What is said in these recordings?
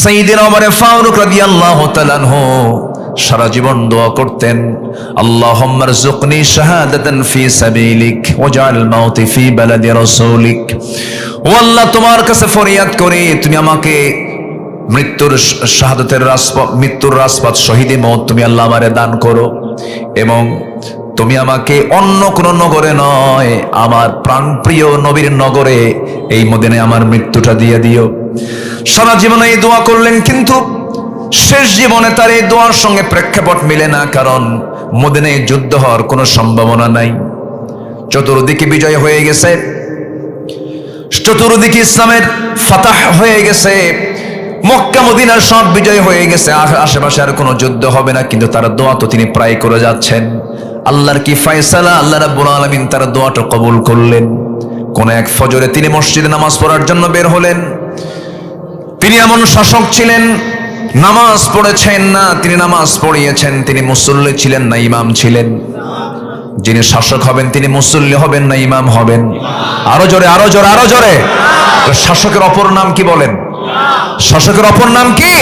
সাইয়্যিদিনা ওমর ফারুক রাদিয়াল্লাহু তাআলা আনহু সারা জীবন দোয়া করতেন, আল্লাহুম্মা রযুকনি শাহাদাতান ফি সাবিলিক ওয়াজআল মাউতি ফি বালাদি রাসূলিক। ও আল্লাহ, তোমার কাছে ফরিয়াদ করি তুমি আমাকে মৃত্যুর রাজপথ শহীদে মওত তুমি আল্লাহ আমারে দান করো, এবং তুমি আমাকে অন্য কোন নগরে নয় আমার প্রাণপ্রিয় নবীর নগরে এই মদিনায় আমার মৃত্যুটা দিয়ে দিও। সারা জীবনে এই দোয়া করলেন, কিন্তু শেষ জীবনে তার এই দোয়ার সঙ্গে প্রেক্ষাপট মিলে না, কারণ মদিনায় যুদ্ধ হওয়ার কোনো সম্ভাবনা নাই। চতুর্দিকে বিজয় হয়ে গেছে, চতুর্দিকে ইসলামের ফাতাহ হয়ে গেছে, মক্কা মদিনার সব বিজয় হয়ে গেছে, আশেপাশে আর কোনো যুদ্ধ হবে না, কিন্তু তার দোয়া তো তিনি প্রায় করে যাচ্ছেন। আল্লাহর কি ফয়সালা, আল্লাহ রাব্বুল আলামিন তার দোয়াটা কবুল করলেন। কোন এক ফজরে তিনি মসজিদে নামাজ পড়ার জন্য বের হলেন। তিনি এমন শাসক ছিলেন, নামাজ পড়েছেন না, তিনি নামাজ পড়িয়েছেন। তিনি মুসল্লি ছিলেন না ইমাম ছিলেন। যিনি শাসক হবেন তিনি মুসল্লি হবেন না ইমাম হবেন? আরো জোরে, আরো জোরে, আরো জোরে। শাসকের অপর নাম কি বলেন? শাসকের অপর নাম কি?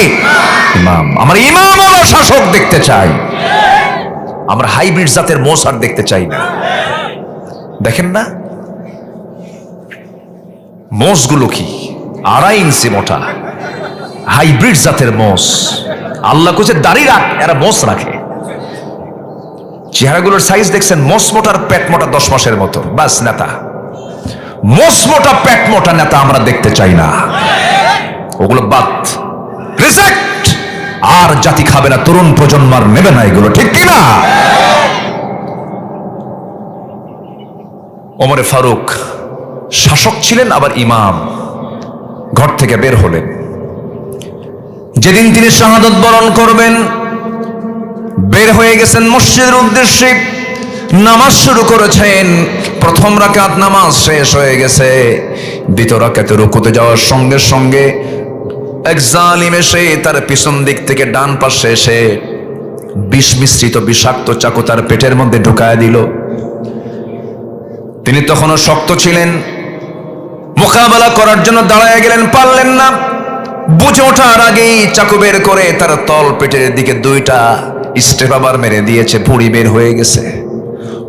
ইমাম। আমরা ইমাম হলো শাসক দেখতে চাই, আমরা হাইব্রিড জাতের মোষ আর দেখতে চাই না। দেখেন না মোষগুলো কি 2.5 ইঞ্চি মোটা, হাইব্রিড জাতের মোষ। আল্লাহ কোছে দাড়ি রাখ, এরা মোষ রাখে। চেহারাগুলোর সাইজ দেখছেন, মোষ মোটার পেট মোটা 10 মাসের মতো, বাস নেতা। মোষ মোটা পেট মোটা নেতা আমরা দেখতে চাই না, ওগুলো বাদ, রিজেক্ট। আর জাতি খাবে না, তরুণ প্রজন্ম আর নেবে না এগুলো, ঠিক কি না? ওমর ফারুক শাসক ছিলেন আবার ইমাম। ঘর থেকে বের হলেন, যেদিন তিনি শাহাদাত বরণ করবেন বের হয়ে গেছেন মসজিদের উদ্দেশ্যে। নামাজ শুরু করেছেন, প্রথম রাকাত নামাজ শেষ হয়ে গেছে। দ্বিতীয় রাকাতে রুকুতে যাওয়ার সঙ্গে সঙ্গে এক জালিম এসে তার পিছন দিক থেকে ডান পাশে এসে বিষ মিশ্রিত বিষাক্ত চাকু তার পেটের মধ্যে ঢুকায় দিল। তিনি তখনও শক্ত ছিলেন, মোকাবেলা করার জন্য দাঁড়ায় গেলেন, পারলেন না। বুঝে ওঠার আগেই চাকু বের করে তার তল পেটের দিকে 2টা স্টেপ আবার মেরে দিয়েছে, ভুঁড়ি বের হয়ে গেছে।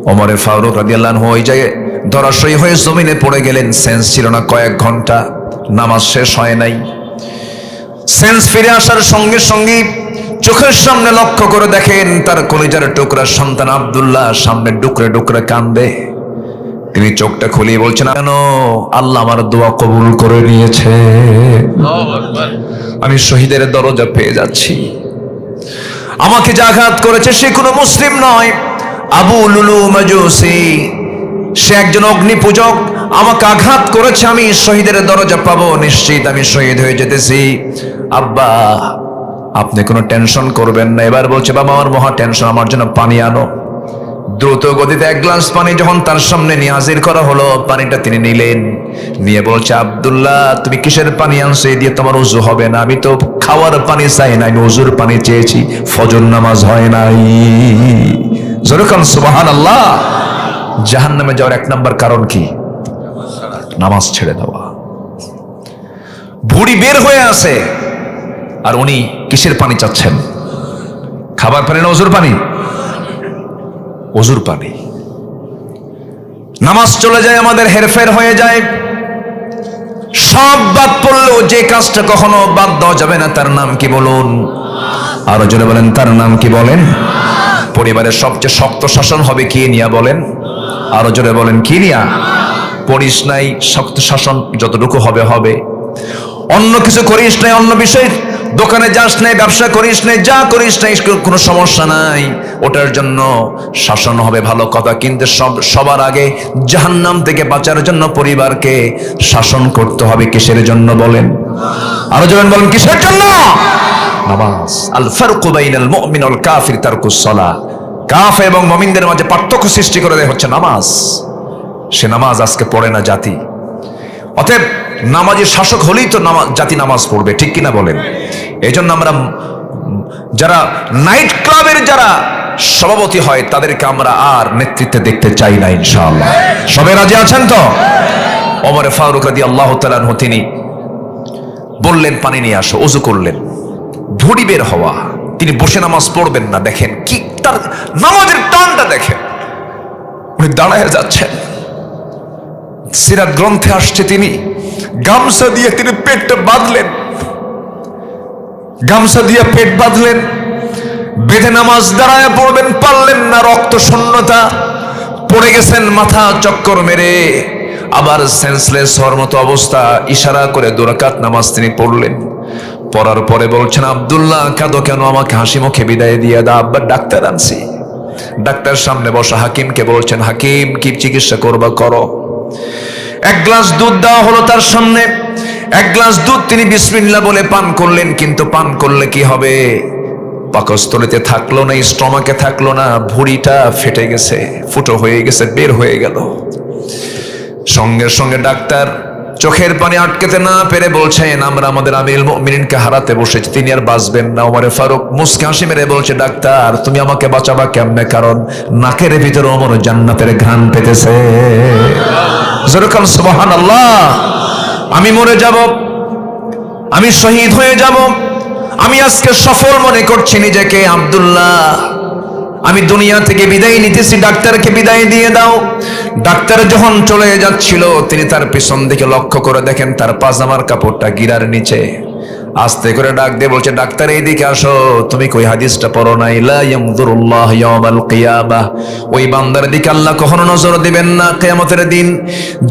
ওমর ফারুক রাদিয়াল্লাহু আনহু ওই জায়গায় ধরাশয়ী হয়ে জমিনে পড়ে গেলেন। সেন্স ছিল না, কয়েক ঘন্টা নামাজ শেষ হয় নাই। সেন্স ফিরে আসার সঙ্গে সঙ্গে চোখের সামনে লক্ষ্য করে দেখেন তার কলিজার টুকরা সন্তান আব্দুল্লাহ সামনে ডুকরে ডুকরে কান্দে। তিনি চোখটা খুলিয়ে বলছেন, কেন? আল্লাহ আমার দোয়া কবুল করে নিয়েছে, আমি শহীদের দরজা পেয়ে যাচ্ছি। আমাকে যে আঘাত করেছে সে কোনো মুসলিম নয়, আবু লুলু মাজুসি, সে একজন অগ্নি পূজক। আমাকে আঘাত করেছে, আমি শহীদের দরজা পাবো, নিশ্চিত আমি শহীদ হয়ে যেতেছি। আব্বা আপনি কোনো টেনশন করবেন না। এবার বলছে, বাবা আমার মহা টেনশন, আমার জন্য পানি আনো। দ্রুত গতিতে 1 গ্লাস পানি যখন তার সামনে নিয়ে হাজির করা হলো, পানিটা তিনি নিলেন, নিয়ে বলছে, আব্দুল্লাহ তুমি কিসের পানি আনছো? এই দিয়ে তোমার ওযু হবে না। আমি তো খাওয়ার পানি চাই না, আমি ওযুর পানি চেয়েছি, ফজর নামাজ হয় নাই। যেরকম সুবহানাল্লাহ। জাহান্নামে যাওয়ার 1 নম্বর কারণ কি? নামাজ ছেড়ে দেওয়া। ভুঁড়ি বের হয়ে আছে, আর উনি কিসের পানি চাচ্ছেন? খাবার পানি না ওযুর পানি? ওযুর পানি। নামাজ চলে যায়, আমাদের হেরফের হয়ে যায়। সব বাদ পড়লেও যে কাজটা কখনো বাদ দেওয়া যাবে না, তার নাম কি বলুন? আরো জোরে বলেন, তার নাম কি বলেন? পরিবারের সবচেয়ে শক্ত শাসন হবে কি নিয়া বলেন? আরো জোরে বলেন, কি নিয়া? পড়িস নাই, শক্ত শাসন যতটুকু হবে হবে। অন্য কিছু করিস নাই, অন্য বিষয়, দোকানে যাস নাই, ব্যবসা করিস নাই, যা করিস নাই, কোনো সমস্যা নাই, ওটার জন্য শাসন হবে, ভালো কথা। কিন্তু সবার আগে জাহান্নাম থেকে বাঁচার জন্য পরিবারকে শাসন করতে হবে। কিসের জন্য বলেন? আরো জোরে বলেন, কিসের জন্য? নামাজ। আল ফারকু বাইনাল মুমিন ওয়াল কাফির তারকুস সালাহ। কাফের এবং মুমিনদের মাঝে পার্থক্য সৃষ্টি করে দেয় হচ্ছে নামাজ। সে নামাজ আজকে পড়ে না জাতি। অতএব নামাজি শাসক হলেই তো জাতি নামাজ পড়বে, ঠিক কিনা বলেন? এই জন্য আমরা যারা নাইট ক্লাবের যারা সভাপতি হয় তাদেরকে আমরা আর নেতৃত্বে দেখতে চাই না, ইনশাআল্লাহ। সবাই রাজি আছেন তো? ওমর ফারুক রাদিয়াল্লাহু তাআলা আনহু তিনি বললেন, পানি নিয়ে আসো। ওযু করলেন। ভুঁড়ি বের হওয়া, তিনি বসে নামাজ পড়বেন না। দেখেন কি তার নামাজের টানটা দেখেন, উনি দাঁড়ায় যাচ্ছেন। সিরাত গ্রন্থে আসছে তিনি গামছা দিয়ে তিনি পেটটা বাঁধলেন, গামছা দিয়ে পেট বাঁধলেন, বেঁধে নামাজ দাঁড়ায় পড়বেন, পারলেন না, রক্ত শূন্যতা, পড়ে গেছেন, মাথা চক্কর মেরে আবার সেন্সলেস হওয়ার মতো অবস্থা। ইশারা করে 2 রাকাত নামাজ তিনি পড়লেন। পড়ার পরে বলছেন, আব্দুল্লাহ কাঁদো কেন, আমাকে হাসি মুখে বিদায় দিয়ে দাও, আব্বা ডাক্তার আনছি। ডাক্তার সামনে বসা হাকিমকে বলছেন, হাকিম কি চিকিৎসা করবা করো। 1 গ্লাস দুধ দেওয়া হলো তার সামনে। 1 গ্লাস দুধ তিনি বিসমিল্লাহ বলে পান করলেন, কিন্তু পান করলে কি হবে, পাকস্থলীতে থাকলো না, স্টমাকে থাকলো না, ভুঁড়িটা ফেটে গেছে, ফুটো হয়ে গেছে, বের হয়ে গেল। সঙ্গে সঙ্গে ডাক্তার চোখের পানি আটকাতে না পেরে বলছেন, আমরা আমাদের আমিরুল মুমিনিনকে হারাতে বসেছি, তিনি আর বাঁচবেন না। ওমরে ফারুক মুস্কি হাসি মেরে বলছে, ডাক্তার তুমি আমাকে বাঁচাবা কেমনে, কারণ নাকের ভিতরে ওমর জান্নাতের ঘ্রাণ পেতেছে। যেরকম সুবহানাল্লাহ। আমি মরে যাব, আমি শহীদ হয়ে যাব, আমি আজকে সফল মনে করছি নিজেকে। আব্দুল্লাহ আমি দুনিয়া থেকে বিদায় নিতেছি, ডাক্তারকে বিদায় দিয়ে দাও। ডাক্তার যখন চলে যাচ্ছিল, তিনি তার পিছন দিকে লক্ষ্য করে দেখেন তার পাজামার কাপড়টা গিরার নিচে। আস্তে করে ডাক দিয়ে বলছে, ডাক্তার এইদিকে আসো, তুমি কই হাদিসটা পড়ো নাই, লা ইয়ানজুরুল্লাহু ইয়াওমাল কিয়ামাহ, ওই বান্দার দিকে আল্লাহ কখনো নজর দিবেন না কিয়ামতের দিন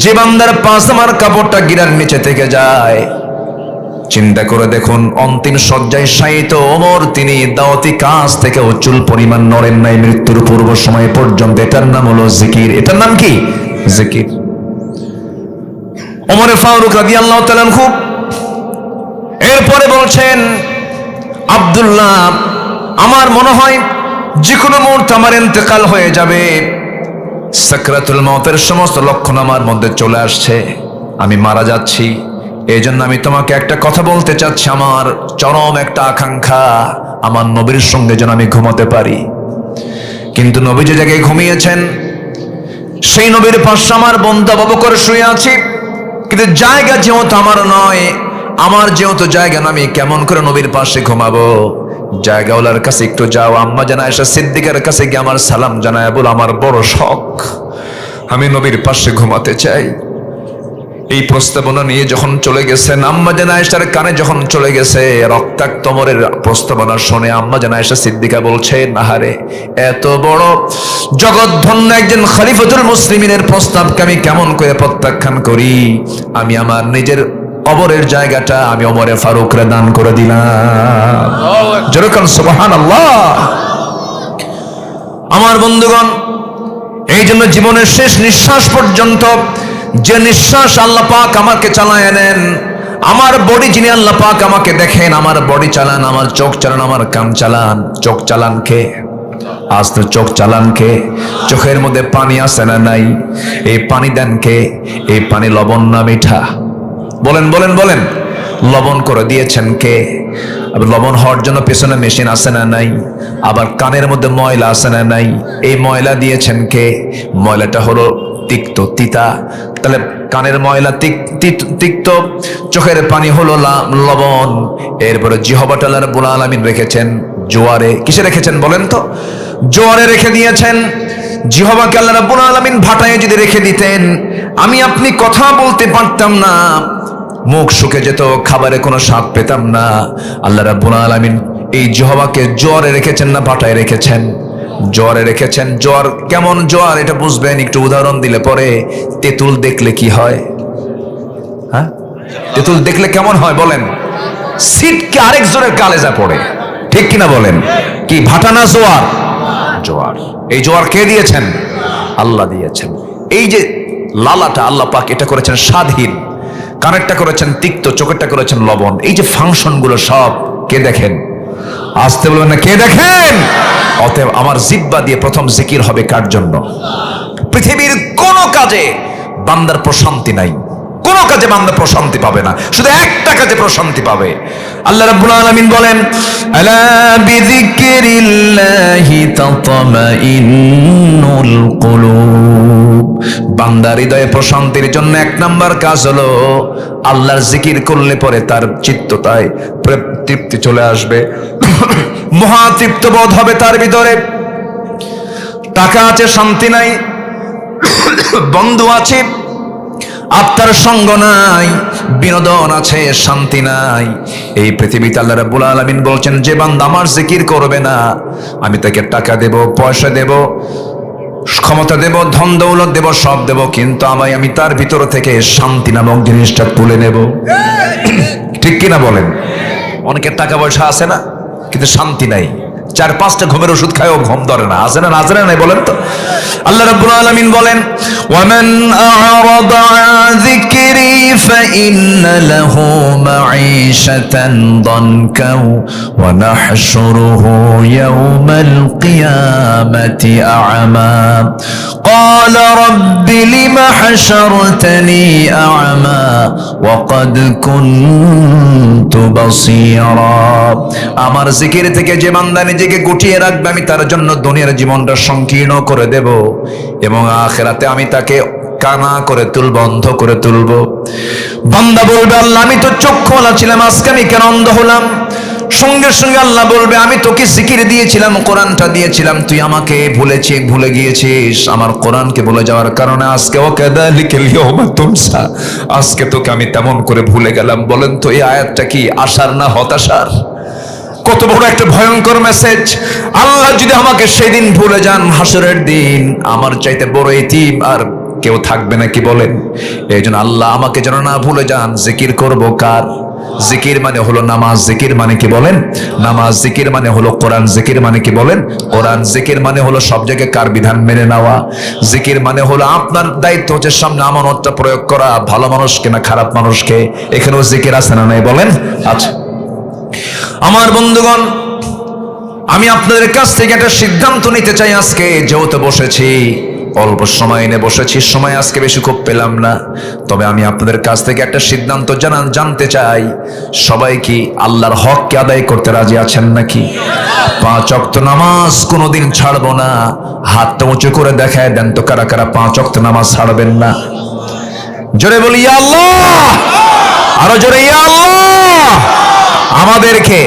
যে বান্দার পাজামার কাপড়টা গিরার নিচে থেকে যায়। চিন্তা করে দেখুন, অন্তিম শয্যায় শায়িত ওমর, তিনি দাওয়াতি কাজ থেকে চুল পরিমাণ নড়েন নাই মৃত্যুর পূর্ব সময় পর্যন্ত। এটার নাম হলো জিকির। এটার নাম কি? জিকির। ওমর ফারুক রাদিয়াল্লাহু তাআলা আনহু এরপরে বলছেন, আব্দুল্লাহ আমার মনে হয় যে কোনো মুহূর্তে আমার ইন্তেকাল হয়ে যাবে, সাকরাতুল মউতের সমস্ত লক্ষণ আমার মধ্যে চলে আসছে, আমি মারা যাচ্ছি। এই জন্য আমি তোমাকে একটা কথা বলতে চাচ্ছি, আমার চরম একটা আকাঙ্ক্ষা, আমার নবীর সঙ্গে যেন আমি ঘুমাতে পারি। কিন্তু নবী যে জায়গায় ঘুমিয়েছেন, সেই নবীর পাশে আমার বন্ধু আবু বকর শুয়ে আছি, কিন্তু জায়গা যেহেতু আমার নয়, আমার যেহেতু জায়গা না, আমি কেমন করে নবীর পাশে ঘুমাবো? জায়গাওয়ালার কাছে একটু যাও, আম্মা জান আয়েশা সিদ্দিকার কাছে গিয়ে আমার সালাম জানায় বল, আমার বড় শখ, আমি নবীর পাশে ঘুমাতে চাই। এই প্রস্তাবনা নিয়ে যখন চলে গেছেন, আম্মা জান আয়েশার কানে যখন চলে গেছে, রক্তাক্ত ওমরের প্রস্তাবনা শুনে আম্মা জান আয়েশা সিদ্দিকা বলছে, নাহারে, এত বড় জগৎধন্য একজন খলিফাতুল মুসলিমিনের প্রস্তাবকে আমি কেমন করে প্রত্যাখ্যান করি? আমি আমার নিজের কবরের জায়গাটা আমি ওমরে ফারুকরে দান করে দিলাম। যেরকম সুবহানাল্লাহ। আমার বন্ধুগণ, এই জন্য জীবনের শেষ নিঃশ্বাস পর্যন্ত যে নিঃশ্বাস আল্লাহ পাক আমাকে চালায় নেন, আমার বডি যিনি আল্লাহ পাক আমাকে দেখেন, আমার বডি চালান, আমার চোখ চালান, আমার কান চালান। চোখ চালান কে? আজ তো চোখ চালান কে? চোখের মধ্যে পানি আছে না নাই? এই পানি দেন কে? এই পানি লবণ না মিঠা? বলেন বলেন বলেন। লবণ করে দিয়েছেন কে? লবণ হওয়ার জন্য পেছনে মেশিন আছে না নাই? আবার কানের মধ্যে ময়লা আছে না নাই? এই ময়লা দিয়েছেন কে? ময়লাটা হলো তিক্ত, তিতা। তাহলে কানের ময়লা তিক্ত, চোখের পানি হলো লবণ। এরপরে জিহ্বাটা আল্লাহ রাব্বুল আলামিন রেখেছেন জোয়ারে। কিসে রেখেছেন বলেন তো? জোয়ারে রেখে দিয়েছেন। জিহ্বাকে আল্লাহ রাব্বুল আলামিন ভাটায় যদি রেখে দিতেন, আমি আপনি কথা বলতে পারতাম না, মুখ শুকে যেত, খাবারে কোনো স্বাদ পেতাম না। আল্লাহ রাব্বুল আলামিন এই জিহ্বাকে জোয়ারে রেখেছেন না ভাটায় রেখেছেন? জোয়ারে রেখেছেন। জোয়ার কেমন জোয়ার এটা বুঝবেন, একটু উদাহরণ দিলে পরে। তেঁতুল দেখলে কি হয়? হ্যাঁ, তেঁতুল দেখলে কেমন হয় বলেন? সিটকে আরেকজনের কালেজা পড়ে, ঠিক কিনা বলেন? কি ভাটা না জোয়ার? জোয়ার। এই জোয়ার কে দিয়েছেন? আল্লাহ দিয়েছেন। এই যে লালাটা আল্লাহ পাক এটা করেছেন স্বাদহীন, কানেরটা করেছেন তিক্ত, চোখেরটা করেছেন লবণ। এই যে ফাংশন গুলো সব কে দেখেন? আসতে বলবেন না কে দেখেন? অতএব আমার জিহ্বা দিয়ে প্রথম জিকির হবে কার জন্য? পৃথিবীর কোন কাজে বান্দার প্রশান্তি নাই, কোন কাজে বান্দা প্রশান্তি পাবে না, শুধু একটা কাজে প্রশান্তি পাবে। আল্লাহ রাব্বুল আলামিন বলেন, আলা বিযিকরিল্লাহি তাতমাইন্নুল কুলুব। বান্দার হৃদয়ে প্রশান্তির জন্য 1 নাম্বার কাজ হলো আল্লাহর জিকির করলে পরে তার চিত্ততায় তৃপ্তি চলে আসবে, মহাতৃপ্ত বোধ হবে তার ভিতরে। টাকা আছে, শান্তি নাই, বন্ধু আছে, আত্মার সঙ্গ নাই, বিনোদন আছে, শান্তি নাই। এই পৃথিবীতে আল্লাহ রাব্বুল আলামিন বলছেন, যে বান্দা আমার জিকির করবে না, আমি তাকে টাকা দেব, পয়সা দেব, ক্ষমতা দেব, ধন দৌলত দেব, সব দেব, কিন্তু আমি তার ভিতর থেকে শান্তি নামক জিনিসটা তুলে নেব। ঠিক কিনা বলেন? অনেকের টাকা পয়সা আছে না, কিন্তু শান্তি নাই, 4-5টা ঘুমের ওষুধ খায়ও ঘুম ধরে না। আছে না, আছে না নাই বলেন তো? আল্লাহ রাব্বুল আলামিন বলেন, ওয়ামান আ'রাদা আন যিকরি ফাইন্না লাহু মাঈশাতান দানকা ওয়া নাহশুরুহু ইয়াওমাল কিয়ামাতি আ'মা ক্বালা রাব্বি লিমা হাশারতানি আ'মা ওয়া ক্বাদ কুনতু বাসীরা। আমার জিকির থেকে যে বান্দা নিজেকে গুটিয়ে রাখবে, আমি তার জন্য দুনিয়ার জীবনটা সংকীর্ণ করে দেব এবং আখিরাতে আমি তাকে কানা করে তুলব, অন্ধ করে তুলব। বান্দা বলবে, আল্লাহ আমি তো চক্ষুওয়ালা ছিলাম, আজকে আমি কেন অন্ধ হলাম? সঙ্গে সঙ্গে আল্লাহ বলবে, আমি তোকে জিকির দিয়েছিলাম, কোরআনটা দিয়েছিলাম, তুই আমাকে ভুলে গিয়েছিস। আমার কোরআনকে ভুলে যাওয়ার কারণে আজকে ওয়াকাযালিকাল ইয়াওমা তুনসা, আজকে তোকে আমি তেমন করে ভুলে গেলাম। বলেন তো এই আয়াতটা কি আশার না হতাশার? কত বড় একটা ভয়ঙ্কর মেসেজ। আল্লাহ যদি আমাকে সেদিন ভুলে যান, হাসরের দিন আমার চাইতে বড় ইতিম আর কেউ থাকবে না, কি বলেন? এই জন্য আল্লাহ আমাকে যেন না ভুলে যান। জিকির করব কার? জিকির মানে হলো নামাজ। জিকির মানে কি বলেন? নামাজ। জিকির মানে হলো কোরআন। জিকির মানে কি বলেন? কোরআন। জিকির মানে হলো সব জায়গায় কার বিধান মেনে নেওয়া। জিকির মানে হলো আপনার দায়িত্ব হচ্ছে সামনে আমানতটা প্রয়োগ করা, ভালো মানুষকে না খারাপ মানুষকে। এখানেও জিকির আছে না নাই বলেন? আচ্ছা আমার বন্ধুগণ, আমি আপনাদের কাছ থেকে একটা সিদ্ধান্ত নিতে চাই আজকে, যেহেতু বসেছি, অল্প সময় এনে বসেছি, সময় আজকে বেশি খুব পেলাম না, তবে আমি আপনাদের কাছ থেকে একটা সিদ্ধান্ত জানতে চাই, সবাই কি আল্লাহর হককে আদায় করতে রাজি আছেন নাকি? 5 ওয়াক্ত নামাজ কোনোদিন ছাড়বো না। হাতটা উঁচু করে দেখায় দেন তো কারা কারা 5 ওয়াক্ত নামাজ ছাড়বেন না? জোরে বলি ইয়া আল্লাহ, আরো জোরে ইয়া আল্লাহ। আমাদেরকে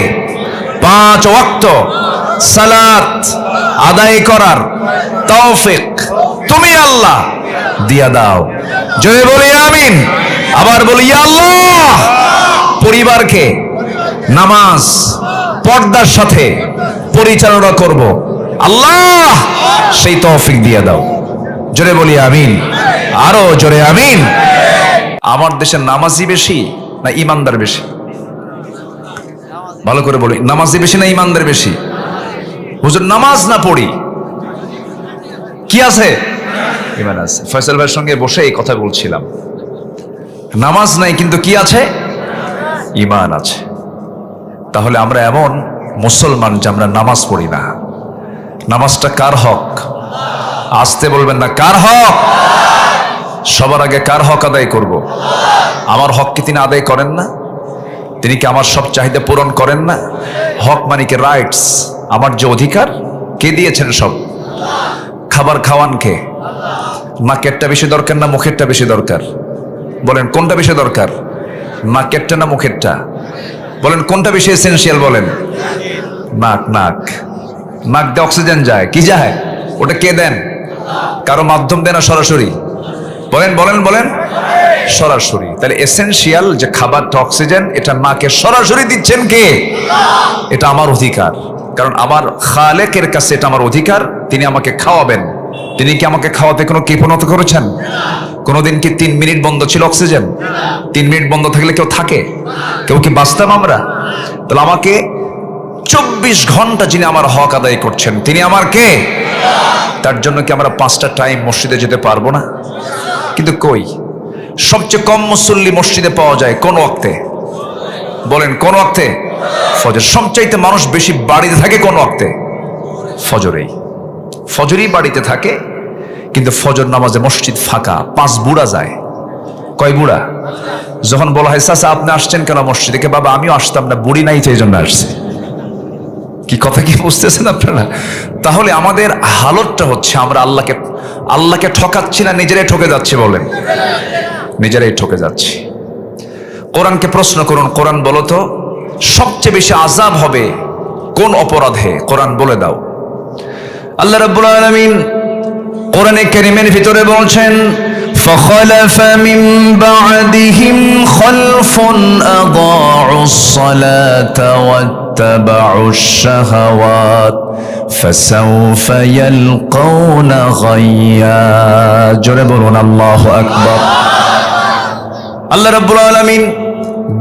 5 ওয়াক্ত সালাত আদায় করার তৌফিক তুমি আল্লাহ দিয়া দাও। জোরে বলি আমিন। আবার বলি ইয়া আল্লাহ। পরিবারকে নামাজ পর্দার সাথে পরিচালনা করব, আল্লাহ সেই তৌফিক দিয়া দাও। জোরে বলি আমিন, আরো জোরে আমিন। আমার দেশে নামাজি বেশি না ইমানদার বেশি? ভালো করে বলি, নামাজি বেশি না ইমানদার বেশি? হুজুর নামাজ না পড়ি কি আছে? ইমান আছে। ফয়সাল ভাইয়ের সঙ্গে বসে এই কথা বলছিলাম, নামাজ নাই কিন্তু কি আছে? ইমান আছে। তাহলে আমরা এমন মুসলমান যে আমরা নামাজ পড়ি না। নামাজটা কার হক? আসতে বলবেন না, কার হক? সবার আগে কার হক আদায় করব? আমার হক কি তিনি আদায় করেন না? তিনি কি আমার সব চাহিদা পূরণ করেন না? হক মানে কি রাইটস, আমার যে অধিকার কে দিয়েছেন সব? খাবার খাওয়ান কে? নাকেরটা বেশি দরকার না মুখেরটা বেশি দরকার? বলেন কোনটা বেশি দরকার? নাকেরটা না মুখেরটা? বলেন কোনটা বেশি এসেনশিয়াল? বলেন নাক। নাক নাক দিয়ে অক্সিজেন যায়, কি যায়? ওটা কে দেন? কারো মাধ্যম দেন না সরাসরি? বলেন বলেন বলেন সরাসরি। তাহলে এসেনশিয়াল যে খাবারটা অক্সিজেন, এটা নাকে সরাসরি দিচ্ছেন কে? এটা আমার অধিকার, কারণ আমার খালেকের কাছে এটা আমার অধিকার, তিনি আমাকে খাওয়াবেন। তিনি কি আমাকে খাওয়াতে কোনো কৃপণতা করেছেন? কোনোদিন কি 3 মিনিট বন্ধ ছিল অক্সিজেন? 3 মিনিট বন্ধ থাকলে কেউ থাকে? কেউ কি বাঁচতাম আমরা? তাহলে আমাকে 24 ঘন্টা যিনি আমার হক আদায় করছেন, তিনি আমার কে? তার জন্য কি আমরা 5টা টাইম মসজিদে যেতে পারবো না? কিন্তু কই, সবচেয়ে কম মুসল্লি মসজিদে পাওয়া যায় কোন ওয়াক্তে? বলেন কোন ওয়াক্তে? ফজর। সবচাইতে মানুষ বেশি বাড়িতে থাকে কোন ওয়াক্তে? ফজরেই। ফজরই বাড়িতে থাকে, কিন্তু ফজর নামাজে মসজিদ ফাঁকা। 5 বুড়া যায়। কয় বুড়া? যখন বলা হয় চাচা আপনি আসছেন কেন মসজিদে? কে বাবা আমিও আসতাম না, বুড়ি নাই তো এই জন্য আসছে। কি কথা কি বুঝতেছেন আপনারা? তাহলে আমাদের হালতটা হচ্ছে আমরা আল্লাহকে ঠকাচ্ছি না নিজেরাই ঠকে যাচ্ছি? বলেন নিজেরাই ঠকে যাচ্ছি। কোরআনকে প্রশ্ন করুন, কোরআন বলো তো সবচেয়ে বেশি আযাব হবে কোন অপরাধে? কোরআন বলে দাও। আল্লাহ রাব্বুল আলামিন কোরআনে কারীমের ভিতরে বলছেন, فخلف من بعدهم خلف أضاعوا الصلاة واتبعوا الشهوات فسوف يلقون غيا জোরে বলুন আল্লাহু আকবার। আল্লাহ রাব্বুল আলামিন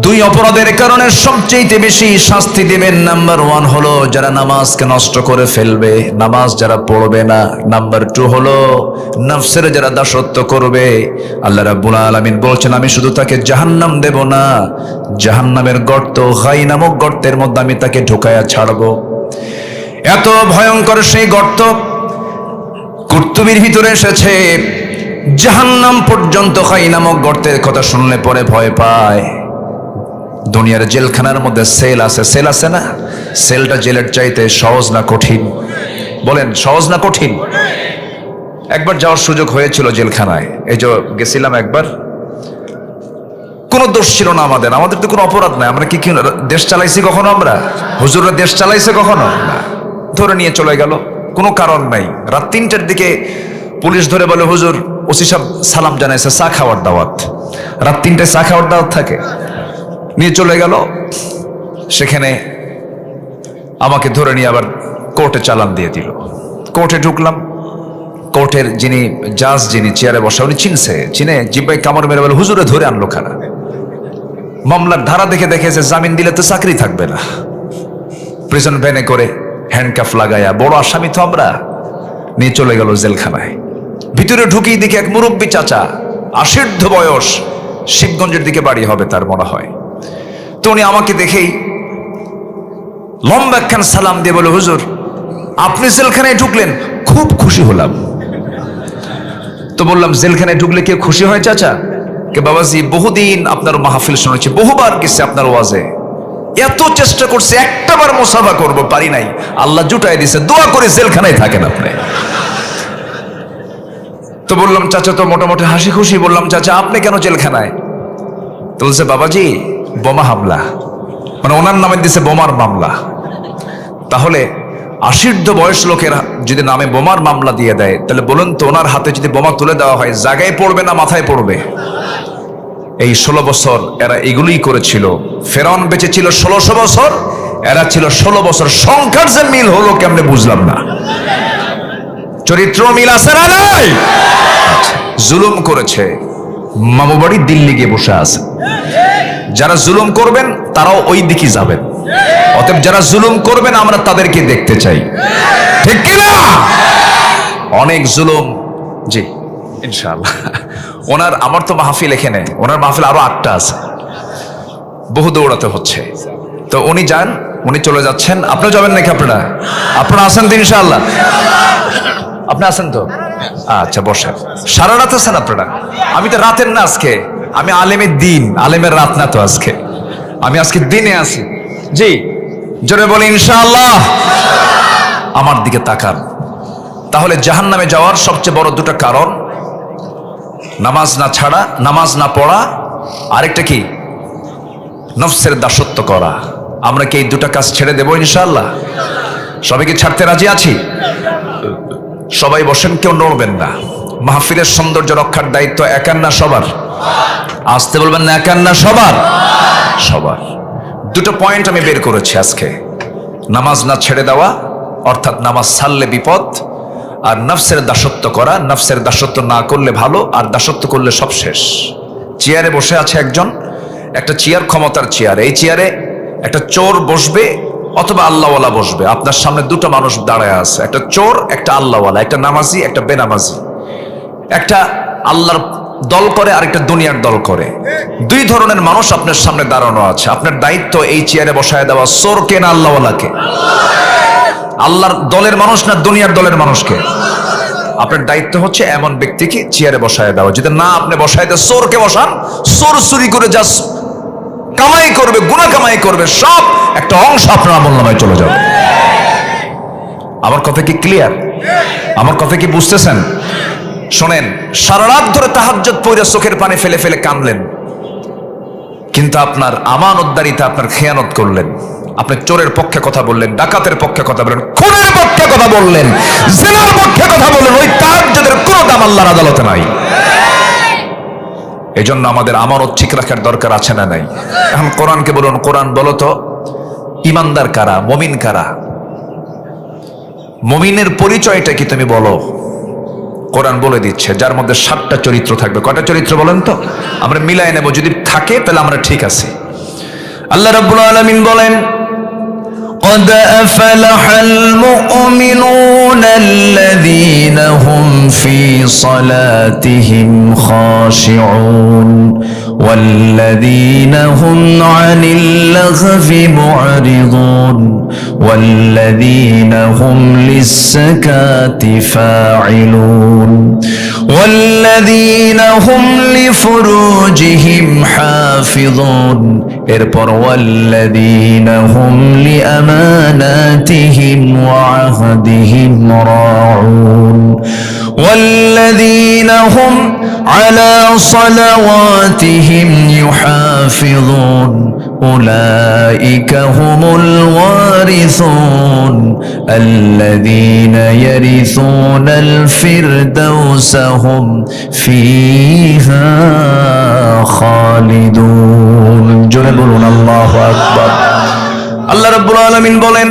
দুই অপরাধের কারণে সবচেয়ে বেশি শাস্তি দিবেন। নাম্বার 1 হলো যারা নামাজকে নষ্ট করে ফেলবে, নামাজ যারা পড়বে না। নাম্বার 2 হলো নফসের যারা দাসত্ব করবে। আল্লাহ রাব্বুল আলামিন বলছেন, আমি শুধু তাকে জাহান্নাম দেব না, জাহান্নামের গর্ত, গাই নামক গর্তের মধ্যে আমি তাকে ঢুকায়া ছাড়বো। এত ভয়ঙ্কর সেই গর্ত, কুরতুবীর ভিতরে এসেছে জাহান্নাম পর্যন্ত গাই নামক গর্তের কথা শুনলে পরে ভয় পায়। দুনিয়ার জেলখানার মধ্যে সেল আছে, সেল আছে না? সেলটা জেলের চাইতে সহজ না কঠিন? বলেন সহজ না কঠিন? একবার যাওয়ার সুযোগ হয়েছিল জেলখানায়, এই যে গেছিলাম একবার। কোনো দোষ ছিল না আমাদের, আমাদের তো কোনো অপরাধ নাই। আমরা কি দেশ চালাইছি কখনো? আমরা হুজুররা দেশ চালাইছে কখনো? না। ধরে নিয়ে চলে গেল, কোনো কারণ নাই। রাত 3টার দিকে পুলিশ ধরে বলে, হুজুর ওসি সাহেব সালাম জানাইছে, চা খাওয়ার দাওয়াত। রাত 3টায় চা খাওয়ার দাওয়াত থাকে? নিয়ে চলে গেল। সেখানে আমাকে ধরে নিয়ে আবার কোর্টে চালান দিয়ে দিল। কোর্টে ঢুকলাম। কোর্টের যিনি জাজ, যিনি চেয়ারে বসা, উনি চিনে জিব্বাই কামড় মেরে বলে, হুজুরে ধরে আনলো খানা। মামলার ধারা দেখে দেখেছে জামিন দিলে তো চাকরি থাকবে না। প্রিজন ভ্যানে করে হ্যান্ডকাফ লাগায়া, বড় আসামি তো আমরা, নিয়ে চলে গেল জেলখানায়। ভিতরে ঢুকেই দেখি এক মুরব্বী চাচা, 80 বয়স, শিবগঞ্জের দিকে বাড়ি হবে তার মনে হয়। তো উনি আমাকে দেখেই লম্বা একখান সালাম দিয়ে বলে, হুজুর আপনি জেলখানায় ঢুকলেন, খুব খুশি হলাম। তো বললাম, জেলখানায় ঢুকলে কে খুশি হয় চাচা? কে বাবাজি, বহুদিন আপনার মাহফিল শুনেছি, বহুবার গেছে আপনার ওয়াজে, এত চেষ্টা করছে একটাবার মুসাফা করব, পারি নাই, আল্লাহ জুটাই দিছে, দোয়া করে জেলখানায় থাকেন আপনি। তো বললাম, চাচা তো মোটামুটি হাসি খুশি। বললাম, চাচা আপনি কেন জেলখানায়? তো বলছে, বাবাজি বোমা হামলা, মানে ওনার নামে দিছে বোমার মামলা। তাহলে 80 বয়স লোকের যদি নামে বোমার মামলা দিয়ে দেয়, তাহলে বলুন তো ওনার হাতে যদি বোমা তুলে দেওয়া হয়, জায়গায় পড়বে না মাথায় পড়বে? এই 16 বছর এরা এগুলোই করেছিল। ফেরাউন বেঁচে ছিল 1600 বছর, এরা ছিল 16 বছর। সংখ্যার যে মিল হলো কেমনে বুঝলাম না। চরিত্র মিল আছে না নাই? জুলুম করেছে, মামু বাড়ি দিল্লি গিয়ে বসে আছে। যারা জুলুম করবেন তারাও ওই দিকে যাবেন। অতএব যারা জুলুম করবেন আমরা তাদেরকে দেখতে চাই, ঠিক কিনা? অনেক জুলুম, জি ইনশাআল্লাহ। ওনার, আমার তো মাহফিল এখানে, ওনার মাহফিল আরো 8টা আছে, বহু দৌড়াতে হচ্ছে। তো উনি যান, উনি চলে যাচ্ছেন। আপনারা যাবেন নাকি? আপনারা আছেন তো ইনশাআল্লাহ? আপনি আছেন তো? আচ্ছা বসেন। সারা রাত আছেন আপনারা? আমি তো রাতের না আজকে, আমি আলেমের দিন, আলেমের রাত না তো আজকে, আমি আজকে দিনে আছি। জি জোরে বলি ইনশাআল্লাহ। আমার দিকে তাকান। তাহলে জাহান্নামে যাওয়ার সবচেয়ে বড় 2টা কারণ, নামাজ না ছাড়া, নামাজ না পড়া, আরেকটা কি? নফসের দাসত্ব করা। আমরা কি এই 2টা কাজ ছেড়ে দেব ইনশাআল্লাহ? সবাইকে ছাড়তে রাজি আছি? সবাই বসেন, কেউ নড়বেন না। মাহফিলের সৌন্দর্য রক্ষার দায়িত্ব একার না সবার? আসতে বলবেন না, একার না সবার? সবার। 2টো পয়েন্ট আমি বের করেছি আজকে। নামাজ না ছেড়ে দেওয়া, অর্থাৎ নামাজ ছাড়লে বিপদ, আর নফসের দাসত্ব করা, নফসের দাসত্ব না করলে ভালো, আর দাসত্ব করলে সব শেষ। চেয়ারে বসে আছে একজন, একটা চেয়ার ক্ষমতার চেয়ার। এই চেয়ারে একটা চোর বসবে অথবা আল্লাহওয়ালা বসবে। আপনার সামনে 2টা মানুষ দাঁড়ায় আছে, একটা চোর, একটা আল্লাহওয়ালা, একটা নামাজি, একটা বেনামাজি। একটা আল্লাহর দল করে আর একটা দুনিয়ার দল করে। 2 ধরনের মানুষ আপনার সামনে দাঁড়ানো আছে। আপনার দায়িত্ব এই চেয়ারে বসায় দেওয়া চোরকে না আল্লাহওয়ালাকে? আল্লাহর দলের মানুষ না দুনিয়ার দলের মানুষকে? আপনার দায়িত্ব হচ্ছে এমন ব্যক্তিকে চেয়ারে বসায় দেওয়া। যদি না আপনি বসায় দেন, চোরকে বসান, চোর চুরি করে যা কামাই করবে, গুনাহ কামাই করবে, সব একটা অংশ আপনার আমলনামায় চলে যাবে। আমার কথা কি ক্লিয়ার? আমার কথা কি বুঝতেছেন? শোনেন, সারা রাত ধরে তাহাজ্জুদ পড়ে চোখের পানি ফেলে ফেলে কাঁদলেন, কিন্তু আপনার আমানতদারিতে আপনার খেয়ানত করলেন, আপনি চোরের পক্ষে কথা বললেন, ডাকাতের পক্ষে কথা বললেন, খুনের পক্ষে কথা বললেন, জিনার পক্ষে কথা বললেন, ওই তাহাজ্জুদের কোনো দাম আল্লাহর আদালতে নাই। এজন্য আমাদের আমানত ঠিক রাখার দরকার আছে না নাই? এখন কোরআনকে বলুন, কোরআন বলো তো ইমানদার কারা, মুমিন কারা? মুমিনের পরিচয়টা কি তুমি বলো? কোরআন বলে দিচ্ছে, যার মধ্যে 7টা চরিত্র থাকবে। কয়টা চরিত্র বলেন তো? আমরা মিলাই নেব, যদি থাকে তাহলে আমরা ঠিক আছি। আল্লাহ রাব্বুল আলামিন বলেন, قد أفلح المؤمنون الذين هم في صلاتهم خاشعون والذين هم عن اللغو معرضون والذين هم للزكاة فاعلون والذين هم لفروجهم حافظون এরপর والذين هم لأماناتهم وعهدهم راعون والذين هم على صلواتهم يحافظون أولئك هم الوارثون الذين يرثون الفردوس هم فيها خالدون জোরে বলুন আল্লাহু আকবার। আল্লাহ রাব্বুল আলামিন বলেন,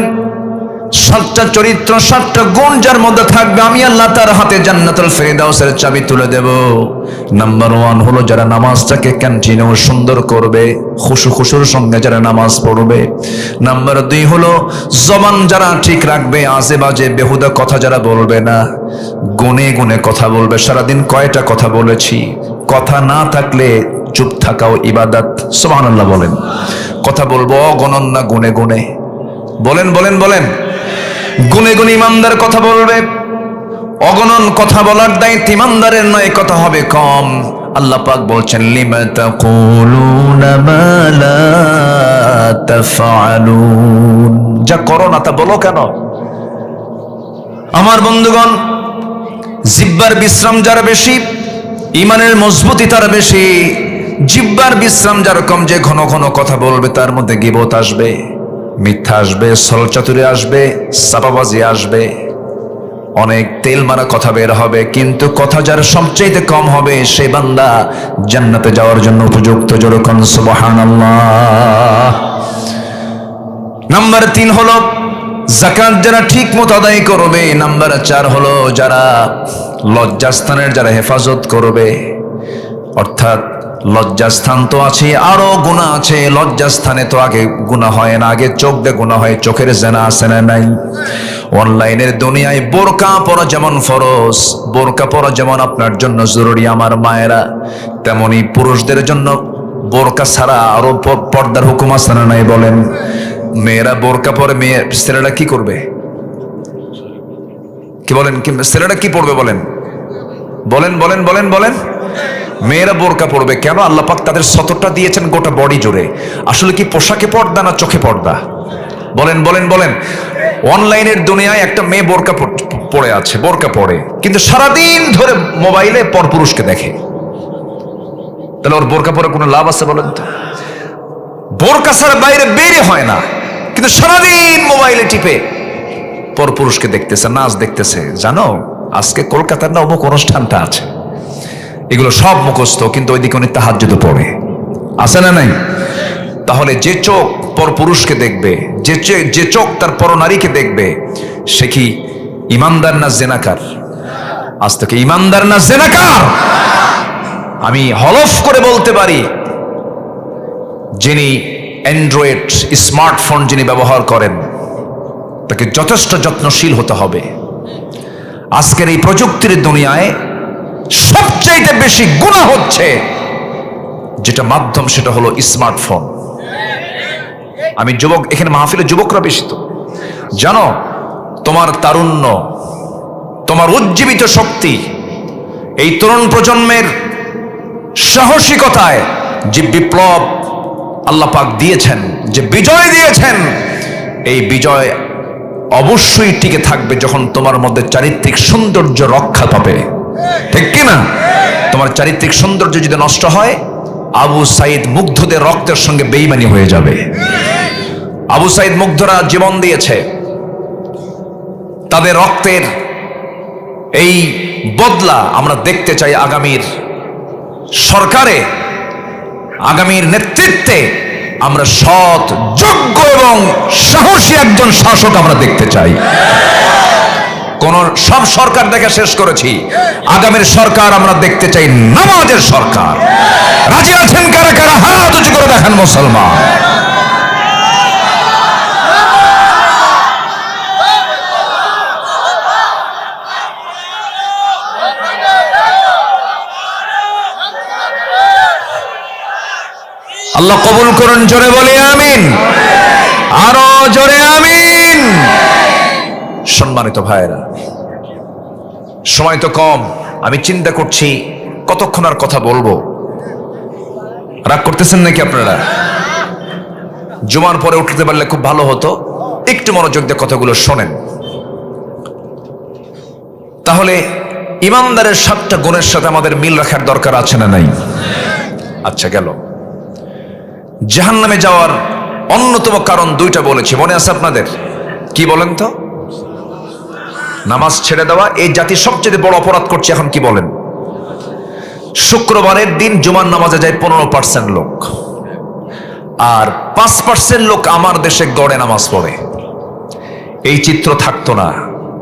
7টা চরিত্র, 7টা গুণ যার মধ্যে থাকবে, আমি আল্লাহ তার হাতে জান্নাতুল ফেরদাউসের চাবি তুলে দেব। নাম্বার 1 হলো যারা নামাজটাকে কন্টিনিউ সুন্দর করবে, খুশুর সঙ্গে যারা নামাজ পড়বে। নাম্বার 2 হলো জবান যারা ঠিক রাখবে, আজে বাজে বেহুদা কথা যারা বলবে না, গুনে গুনে কথা বলবে। সারাদিন কয়টা কথা বলেছি? কথা না থাকলে চুপ থাকাও ইবাদত। সুবহানাল্লাহ বলেন। কথা বলবো অগণন না গুনে গুনে? বলেন বলেন বলেন। গুনে গুনে ইমানদার কথা বলবে। অগণন কথা বলার দায়িত্ব ইমানদারের নয়, কথা হবে কম। আল্লাহ পাক বলছেন, লিমা তাকুলুনা মা লা তাফআলুন, যা করো না তা বলো কেন? আমার বন্ধুগণ, জিহ্বার বিশ্রাম যার বেশি, ইমানের মজবুতি তার বেশি। জিহ্বার বিশ্রাম যার কম, যে ঘন ঘন কথা বলবে তার মধ্যে গীবত আসবে, মিথ্যা আসবে, ছলচাতুরি আসবে, চাপাবাজি আসবে, অনেক তেল মারা কথা বের হবে। কিন্তু কথা যার সবচেয়ে কম হবে, সেই বান্দা জান্নাতে যাওয়ার জন্য উপযুক্ত। যেরকম সুবহানাল্লাহ। নাম্বার 3 হলো যাকাত যারা ঠিক মতো আদায় করবে। নাম্বার 4 হলো যারা লজ্জাস্থানের যারা হেফাজত করবে। অর্থাৎ লজ্জাস্থান তো আছে, আরো গুনাহ আছে। লজ্জাস্থানে তো আগে গুনাহ হয় না, আগে চোখ দিয়ে গুনাহ হয়। চোখের জেনা আছে না নাই? অনলাইনের দুনিয়ায় বোরকা পরা যেমন ফরজ, বোরকা পরা যেমন আপনার জন্য জরুরি আমার মায়েরা, তেমনি পুরুষদের জন্য বোরকা ছাড়া আরো পর্দার হুকুম আছে না নাই? বলেন। মেয়েরা বোরকা পরে, মেয়ে ছেলেরা কি করবে? কি বলেন? ছেলেরা কি পড়বে? বলেন বলেন বলেন বলেন বলেন। মেয়েরা বোরকা পড়বে কেন? আল্লাহ পাক তাদের সতরটা দিয়েছেন গোটা বডি জুড়ে। আসলে কি পোশাকে পর্দা না চোখে পর্দা? বলেন বলেন বলেন। অনলাইনের দুনিয়ায় একটা মেয়ে বোরকা পড়ে আছে, বোরকা পড়ে, কিন্তু সারাদিন ধরে মোবাইলে পরপুরুষকে দেখে। তাহলে ওর বোরকা পরে কোনো লাভ আছে বলেন তো? বোরকা ছাড়া বাইরে বেরে হয় না, কিন্তু সারাদিন মোবাইলে টিপে পরপুরুষকে দেখতেছে, নাচ দেখতেছে। জানো আজকে কলকাতার না অমুক অনুষ্ঠানটা আছে, এগুলো সব মুখস্থ, কিন্তু ওইদিকে উনি তাহাজ্জুদ পড়ে। আছে না নাই? তাহলে যে চোখ পরপুরুষকে দেখবে, যে চোখ তার পরনারীকে দেখবে, সে কি ইমানদার না জেনাকার? আজ থেকে ইমানদার না জেনাকার? আমি হলফ করে বলতে পারি, যিনি অ্যান্ড্রয়েড স্মার্টফোন যিনি ব্যবহার করেন, তাকে যথেষ্ট যত্নশীল হতে হবে। আজকের এই প্রযুক্তির দুনিয়ায় সবচাইতে বেশি গুনাহ হচ্ছে যেটা মাধ্যম, সেটা হলো স্মার্টফোন। আমি যুবক, এখানে মাহফিলে যুবকরা বেশি। তো জানো, তোমার তারুণ্য, তোমার উজ্জীবিত শক্তি, এই তরুণ প্রজন্মের সাহসিকতায় যে বিপ্লব আল্লাহ পাক দিয়েছেন, যে বিজয় দিয়েছেন, এই বিজয় অবশ্যই টিকে থাকবে যখন তোমার মধ্যে চারিত্রিক সৌন্দর্য রক্ষা পাবে। ঠিক কিনা? তোমার চারিত্রিক সৌন্দর্য যদি নষ্ট হয়, আবু সাইদ মুগ্ধদের রক্তের সঙ্গে বেঈমানি হয়ে যাবে। আবু সাইদ মুগ্ধরা জীবন দিয়েছে, তাদের রক্তের এই বদলা আমরা দেখতে চাই আগামীর সরকারে, আগামীর নেতৃত্বে। আমরা সৎ, যোগ্য এবং সাহসী একজন শাসক আমরা দেখতে চাই। কোন সব সরকার দেখে শেষ করেছি, আগামীর সরকার আমরা দেখতে চাই নামাজের সরকার। রাজি আছেন কারা কারা? হাত উঁচু করে দেখেন মুসলমান। আল্লাহ কবুল করুন, জোরে বলি আমিন, আরো জোরে আমিন। সম্মানিত ভাইরা, সময় তো কম, আমি চিন্তা করছি কতক্ষণ আর কথা বলবো। রাগ করতেছেন নাকি আপনারা? জুমার পরে উঠতে পারলে খুব ভালো হতো, একটু মনোযোগ দিয়ে কথাগুলো শোনেন। তাহলে ইমানদারের 7টা গুণের সাথে আমাদের মিল রাখার দরকার আছে না নাই? আচ্ছা, গেল। জাহান্নামে যাওয়ার অন্যতম কারণ 2টা বলেছি, মনে আছে আপনাদের? কি বলেন তো? নামাজ ছেড়ে দেওয়া। এই জাতি সবচেয়ে বড় অপরাধ করছে এখন, কি বলেন? শুক্রবারের দিন জুমার নামাজে যায় 15% লোক, আর 5% লোক আমার দেশে গড়ে নামাজ পড়ে। এই চিত্র থাকতো না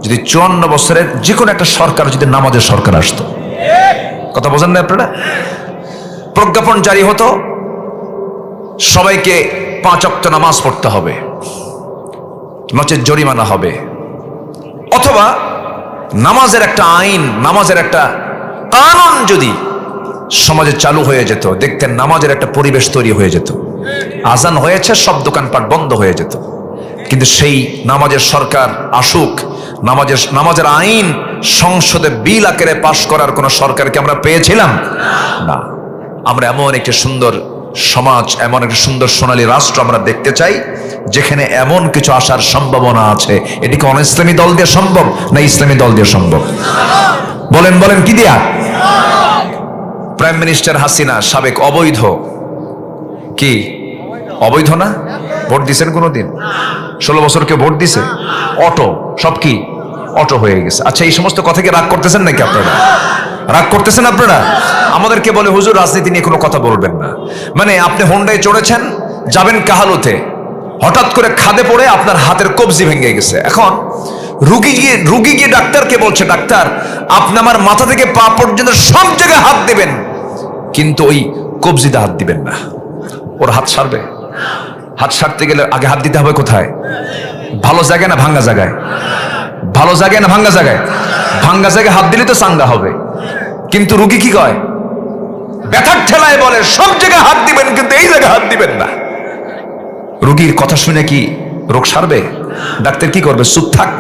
যদি 54 বছরের যে কোনো একটা সরকার, যদি নামাজের সরকার আসতো। কথা বোঝেন না আপনারা? প্রজ্ঞাপন জারি হতো, সবাইকে 5 ওয়াক্ত নামাজ পড়তে হবে, নচেত জরিমানা হবে। অথবা নামাজের একটা আইন, নামাজের একটা কানুন যদি সমাজে চালু হয়ে যেত, দেখতেন নামাজের একটা পরিবেশ তৈরি হয়ে যেত। আজান হয়েছে, সব দোকানপাট বন্ধ হয়ে যেত। কিন্তু সেই নামাজের সরকার আসুক, নামাজের আইন সংসদে বিল আকারে পাশ করার কোন সরকারকে আমরা পেয়েছিলাম না। আমরা এমন একটি সুন্দর সমাজ, এমন একটা সুন্দর সোনালী রাষ্ট্র আমরা দেখতে চাই যেখানে এমন কিছু আসার সম্ভাবনা আছে। এটি কি অন ইসলামী দল দিয়ে সম্ভব না ইসলামী দল দিয়ে সম্ভব? বলেন বলেন, কি দিয়া? প্রাইম মিনিস্টার হাসিনা সাবেক অবৈধ, কি অবৈধ না? ভোট দিছেন কোনোদিন? 16 বছর কেউ ভোট দিছে? অটো, সব কি অটো হয়ে গেছে। আচ্ছা, এই সমস্ত কথা কি রাগ করতেছেন নাকি আপনারা? রাগ করতেছেন আপনারা? আমাদেরকে বলে হুজুর রাজনীতি নিয়ে কোনো কথা বলবেন না। মানে আপনি হোন্ডায় চড়েছেন, যাবেন কাহালুতে, হঠাৎ করে খাদে পড়ে আপনার হাতের কবজি ভেঙে গেছে। এখন রুগী গিয়ে ডাক্তারকে বলছে, ডাক্তার আপনি আমার মাথা থেকে পা পর্যন্ত সব জায়গায় হাত দিবেন, কিন্তু ওই কবজিতে হাত দিবেন না। ওর হাত সারবে? হাত সারতে গেলে আগে হাত দিতে হবে কোথায়? ভালো জায়গায় না ভাঙ্গা জায়গায়? ভালো জায়গায় না ভাঙ্গা জায়গায়? ভাঙ্গা জায়গায় হাত দিলে তো চাঙ্গা হবে। কিন্তু রুগী কি কয়? ব্যথার ঠেলায় বলে সব জায়গায় হাত দিবেন, কিন্তু এই জায়গায় হাত দিবেন না। রুগীর কথা শুনে কি রোগ সারবে? ডাক্তার কি করবে? চুপ থাক,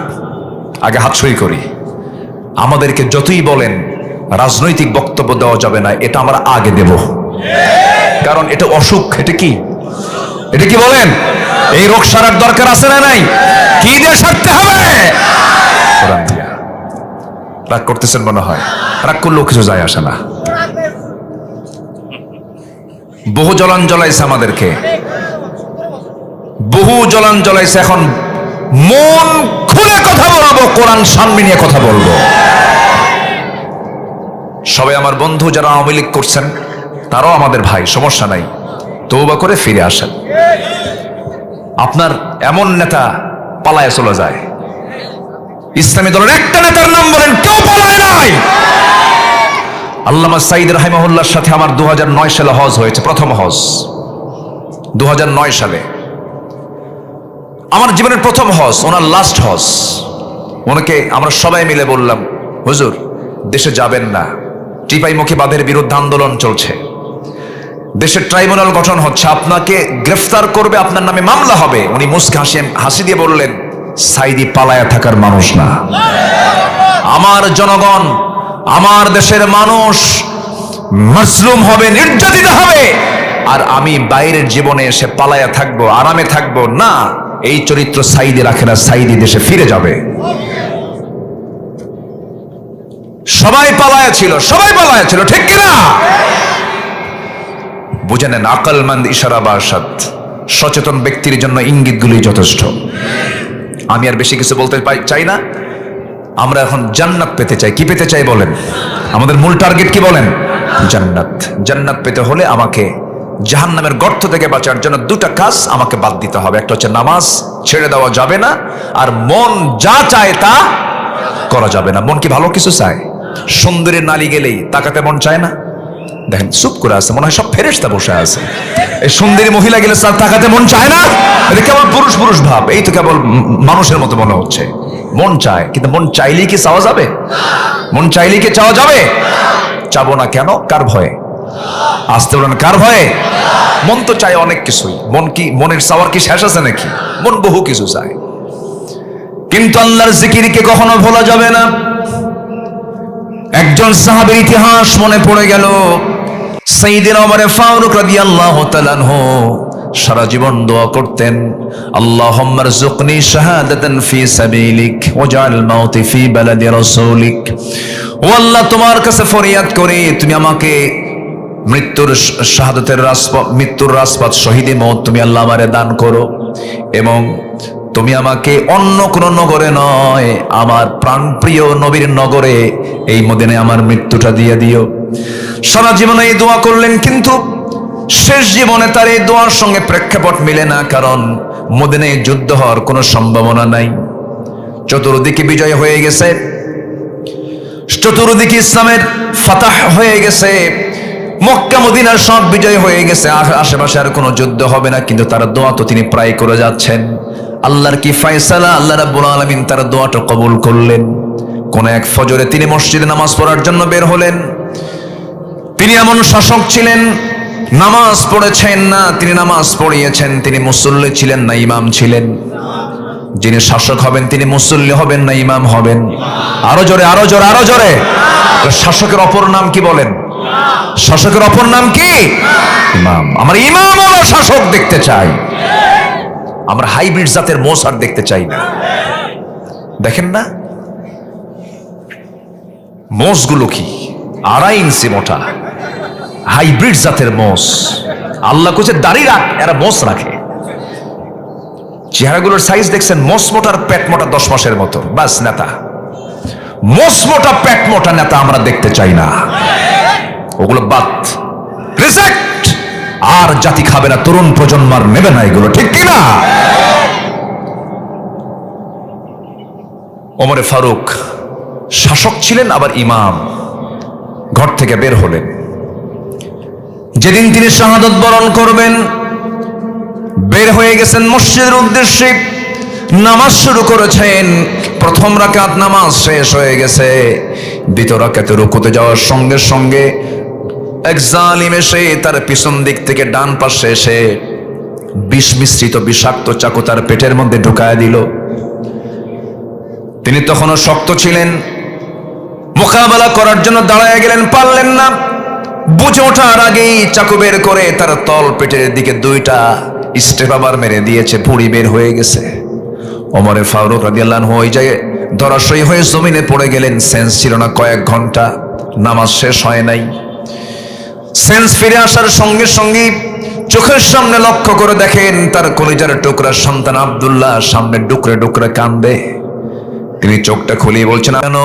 আগে হাত সই করি। আমাদেরকে যতই বলেন রাজনৈতিক বক্তব্য দেওয়া যাবে না, এটা আমরা আগে দেব, কারণ এটা অসুখ। এটা কি? এটা কি বলেন? এই রোগ সারার দরকার আছে না নাই? কি দিয়ে সারতে হবে? কোরআন দিয়া। রাগ করতেছেন মনে হয়? রাগ করলেও কিছু যায় আসে না। বহু জ্বলান জ্বলাইছে আমাদেরকে, বহু জ্বলান জ্বলাইছে। এখন মন খুলে কথা বলবো, কোরআন সামনে নিয়ে কথা বলবো। সবাই আমার বন্ধু যারা আওয়ামী লীগ করছেন তারাও আমাদের ভাই, সমস্যা নাই, তওবা করে ফিরে আসেন। আপনার এমন নেতা পালায় চলে যায়, ইসলামী দলের একটা নেতার নাম বলেন, কেউ পালায় নাই। আল্লামা সাইদ রাহিমাহুল্লাহর সাথে আমার 2009 সালে হজ হয়েছে, প্রথম হজ 2009 সালে। আমার জীবনের প্রথম হজ, ওনার লাস্ট হজ। ওনাকে আমরা সবাই মিলে বললাম, হুজুর দেশে যাবেন না, টিপাইমুখী বাঁধের বিরুদ্ধে আন্দোলন চলছে, দেশের ট্রাইব্যুনাল গঠন হচ্ছে, আপনাকে গ্রেফতার করবে, আপনার নামে মামলা হবে। উনি মুস্কে হাসি দিয়ে বললেন, সাইদি পালায়া থাকার মানুষ না। আমার জনগণ, আমার দেশের মানুষ মাজলুম হবে, নির্যাতিত হবে, আর আমি বাইরের জীবনে এসে পালায়া থাকবো, আরামে থাকবো না। এই চরিত্র সাইদি রাখে না, সাইদি দেশে ফিরে যাবে। সবাই পালায়া ছিল, সবাই পালায়া ছিল, ঠিক কিনা? বুঝে নেন, আকলমন্দ ইশারা বাসাত, সচেতন ব্যক্তির জন্য ইঙ্গিতগুলি যথেষ্ট। আমি আর বেশি কিছু বলতে চাই না। আমরা এখন জান্নাত পেতে চাই। কি পেতে চাই বলেন? আমাদের মূল টার্গেট কি বলেন? জান্নাত। জান্নাত পেতে হলে আমাকে জাহান্নামের গর্ত থেকে বাঁচার জন্য দুটা কাজ আমাকে বাদ দিতে হবে। একটা হচ্ছে নামাজ ছেড়ে দেওয়া যাবে না, আর মন যা চায় তা করা যাবে না। মন কি ভালো কিছু চায়? সুন্দরীর নালী গেলেই তাকাতে মন চায় না? দেখেন চুপ করে আছে, মনে হয় সব ফেরেশতা বসে আছে। এই সুন্দরী মহিলা গেলে তাকাতে মন চায় না? এটা কেবল পুরুষ পুরুষ ভাব, এই তো কেবল মানুষের মতো মনে হচ্ছে। মন চায়, কিন্তু মন চাইলেই কি চাওয়া যাবে? মন চাইলেই কি চাওয়া যাবে? চাবো না কেন? কার ভয়ে? আসতে বলেন, কার ভয়ে? মন তো চায় অনেক কিছুই। মন কি, মনের চাওয়ার কি শেষ আছে নাকি? মন বহু কিছু চায়, কিন্তু আল্লাহর জিকিরকে কখনো ভোলা যাবে না। একজন সাহাবীর ইতিহাস মনে পড়ে গেল। সাইয়েদনা ওমর ফারুক রাদিয়াল্লাহু তাআলা আনহু সারা জীবন দোয়া করতেন, আল্লাহুম্মা রযুকনি শাহাদাতান ফি সাবিলিক ওয়াজআল মাউতি ফি বালাদি রাসূলিক। ও আল্লাহ, তোমার কাছে ফরিয়াদ করি, তুমি আমাকে মৃত্যুর রাজপথ শহীদে মওত তুমি আল্লাহ আমারে দান করো, এবং তুমি আমাকে অন্য কোন নগরে নয়, আমার প্রাণপ্রিয় নবীর নগরে এই মদিনায় আমার মৃত্যুটা দিয়ে দিও। সারা জীবনে এই দোয়া করলেন, কিন্তু শেষ জীবনে তার এই দোয়ার সঙ্গে প্রেক্ষাপট মিলে না, কারণ মদিনায় যুদ্ধ হওয়ার কোনো সম্ভাবনা নাই। চতুর্দিকে বিজয় হয়ে গেছে, চতুর্দিকে ইসলামের ফাতাহ হয়ে গেছে, মক্কা মদিনার সব বিজয় হয়ে গেছে, আশেপাশে আর কোনো যুদ্ধ হবে না। কিন্তু তার দোয়া তো তিনি প্রায় করে যাচ্ছেন। আল্লাহর কি ফয়সালা, আল্লাহ রাব্বুল আলামিন তার দোয়াটা কবুল করলেন। কোন এক ফজরে তিনি মসজিদে নামাজ পড়ার জন্য বের হলেন। তিনি এমন শাসক ছিলেন, নামাজ পড়েছেন না, তিনি নামাজ পড়িয়েছেন। তিনি মুসল্লি ছিলেন না, ইমাম ছিলেন। যিনি শাসক হবেন তিনি মুসল্লি হবেন না, ইমাম হবেন? আরো জোরে, আরো জোরে, আরো জোরে। শাসকের অপর নাম কি বলেন? শাসকের অপর নাম কি? ইমাম। আমরা ইমাম ওরা শাসক দেখতে চাই, আমরা হাইব্রিড জাতের মোষ আর দেখতে চাই না। দেখেন না মোষগুলো কি 2.5 ইঞ্চি মোটা, হাইব্রিড জাতের মোষ। আল্লাহ কোচে দাড়ি রাখ, এরা মোষ রাখে। চেহারাগুলোর সাইজ দেখছেন? মোষ মোটার পেট মোটা 10 মাসের মতো, বাস নেতা। মোষ মোটা পেট মোটা নেতা আমরা দেখতে চাই না, ওগুলো বাদ, রিজেক্ট। আর জাতি খাবে না, তরুণ প্রজন্ম আর নেবে না এগুলো, ঠিক কিনা? ওমর ফারুক শাসক ছিলেন, আবার ইমাম। ঘর থেকে বের হলেন। যেদিন তিনি শাহাদাত বরণ করবেন, বের হয়ে গেছেন মসজিদের উদ্দেশ্যে, নামাজ শুরু করেছেন। প্রথম রাকাত নামাজ শেষ হয়ে গেছে, দ্বিতীয় রাকাতে রুকুতে যাওয়ার সঙ্গে সঙ্গে এক জালিম এসে তার পিছন দিক থেকে ডান পাশে এসে বিষ মিশ্রিত বিষাক্ত চাকু তার পেটের মধ্যে ঢুকায় দিল। তিনি তখনও শক্ত ছিলেন, মোকাবেলা করার জন্য দাঁড়ায় গেলেন, পারলেন না। বুঝে ওঠার আগেই চাকু বের করে তার তল পেটের দিকে 2টা স্টেপ আবার মেরে দিয়েছে, ভুঁড়ি বের হয়ে গেছে। ওমর ফারুক রাদিয়াল্লাহু আনহু ওই জায়গায় ধরাশয়ী হয়ে জমিনে পড়ে গেলেন। সেন্স ছিল না কয়েক ঘন্টা, নামাজ শেষ হয় নাই। সেন্স ফিরে আসার সঙ্গে সঙ্গে চোখের সামনে লক্ষ্য করে দেখেন তার কলিজার টুকরা সন্তান আব্দুল্লাহ সামনে ডুকরে ডুকরে কান্দে। তিনি চোখটা খুলিয়ে বলছেন, কেন?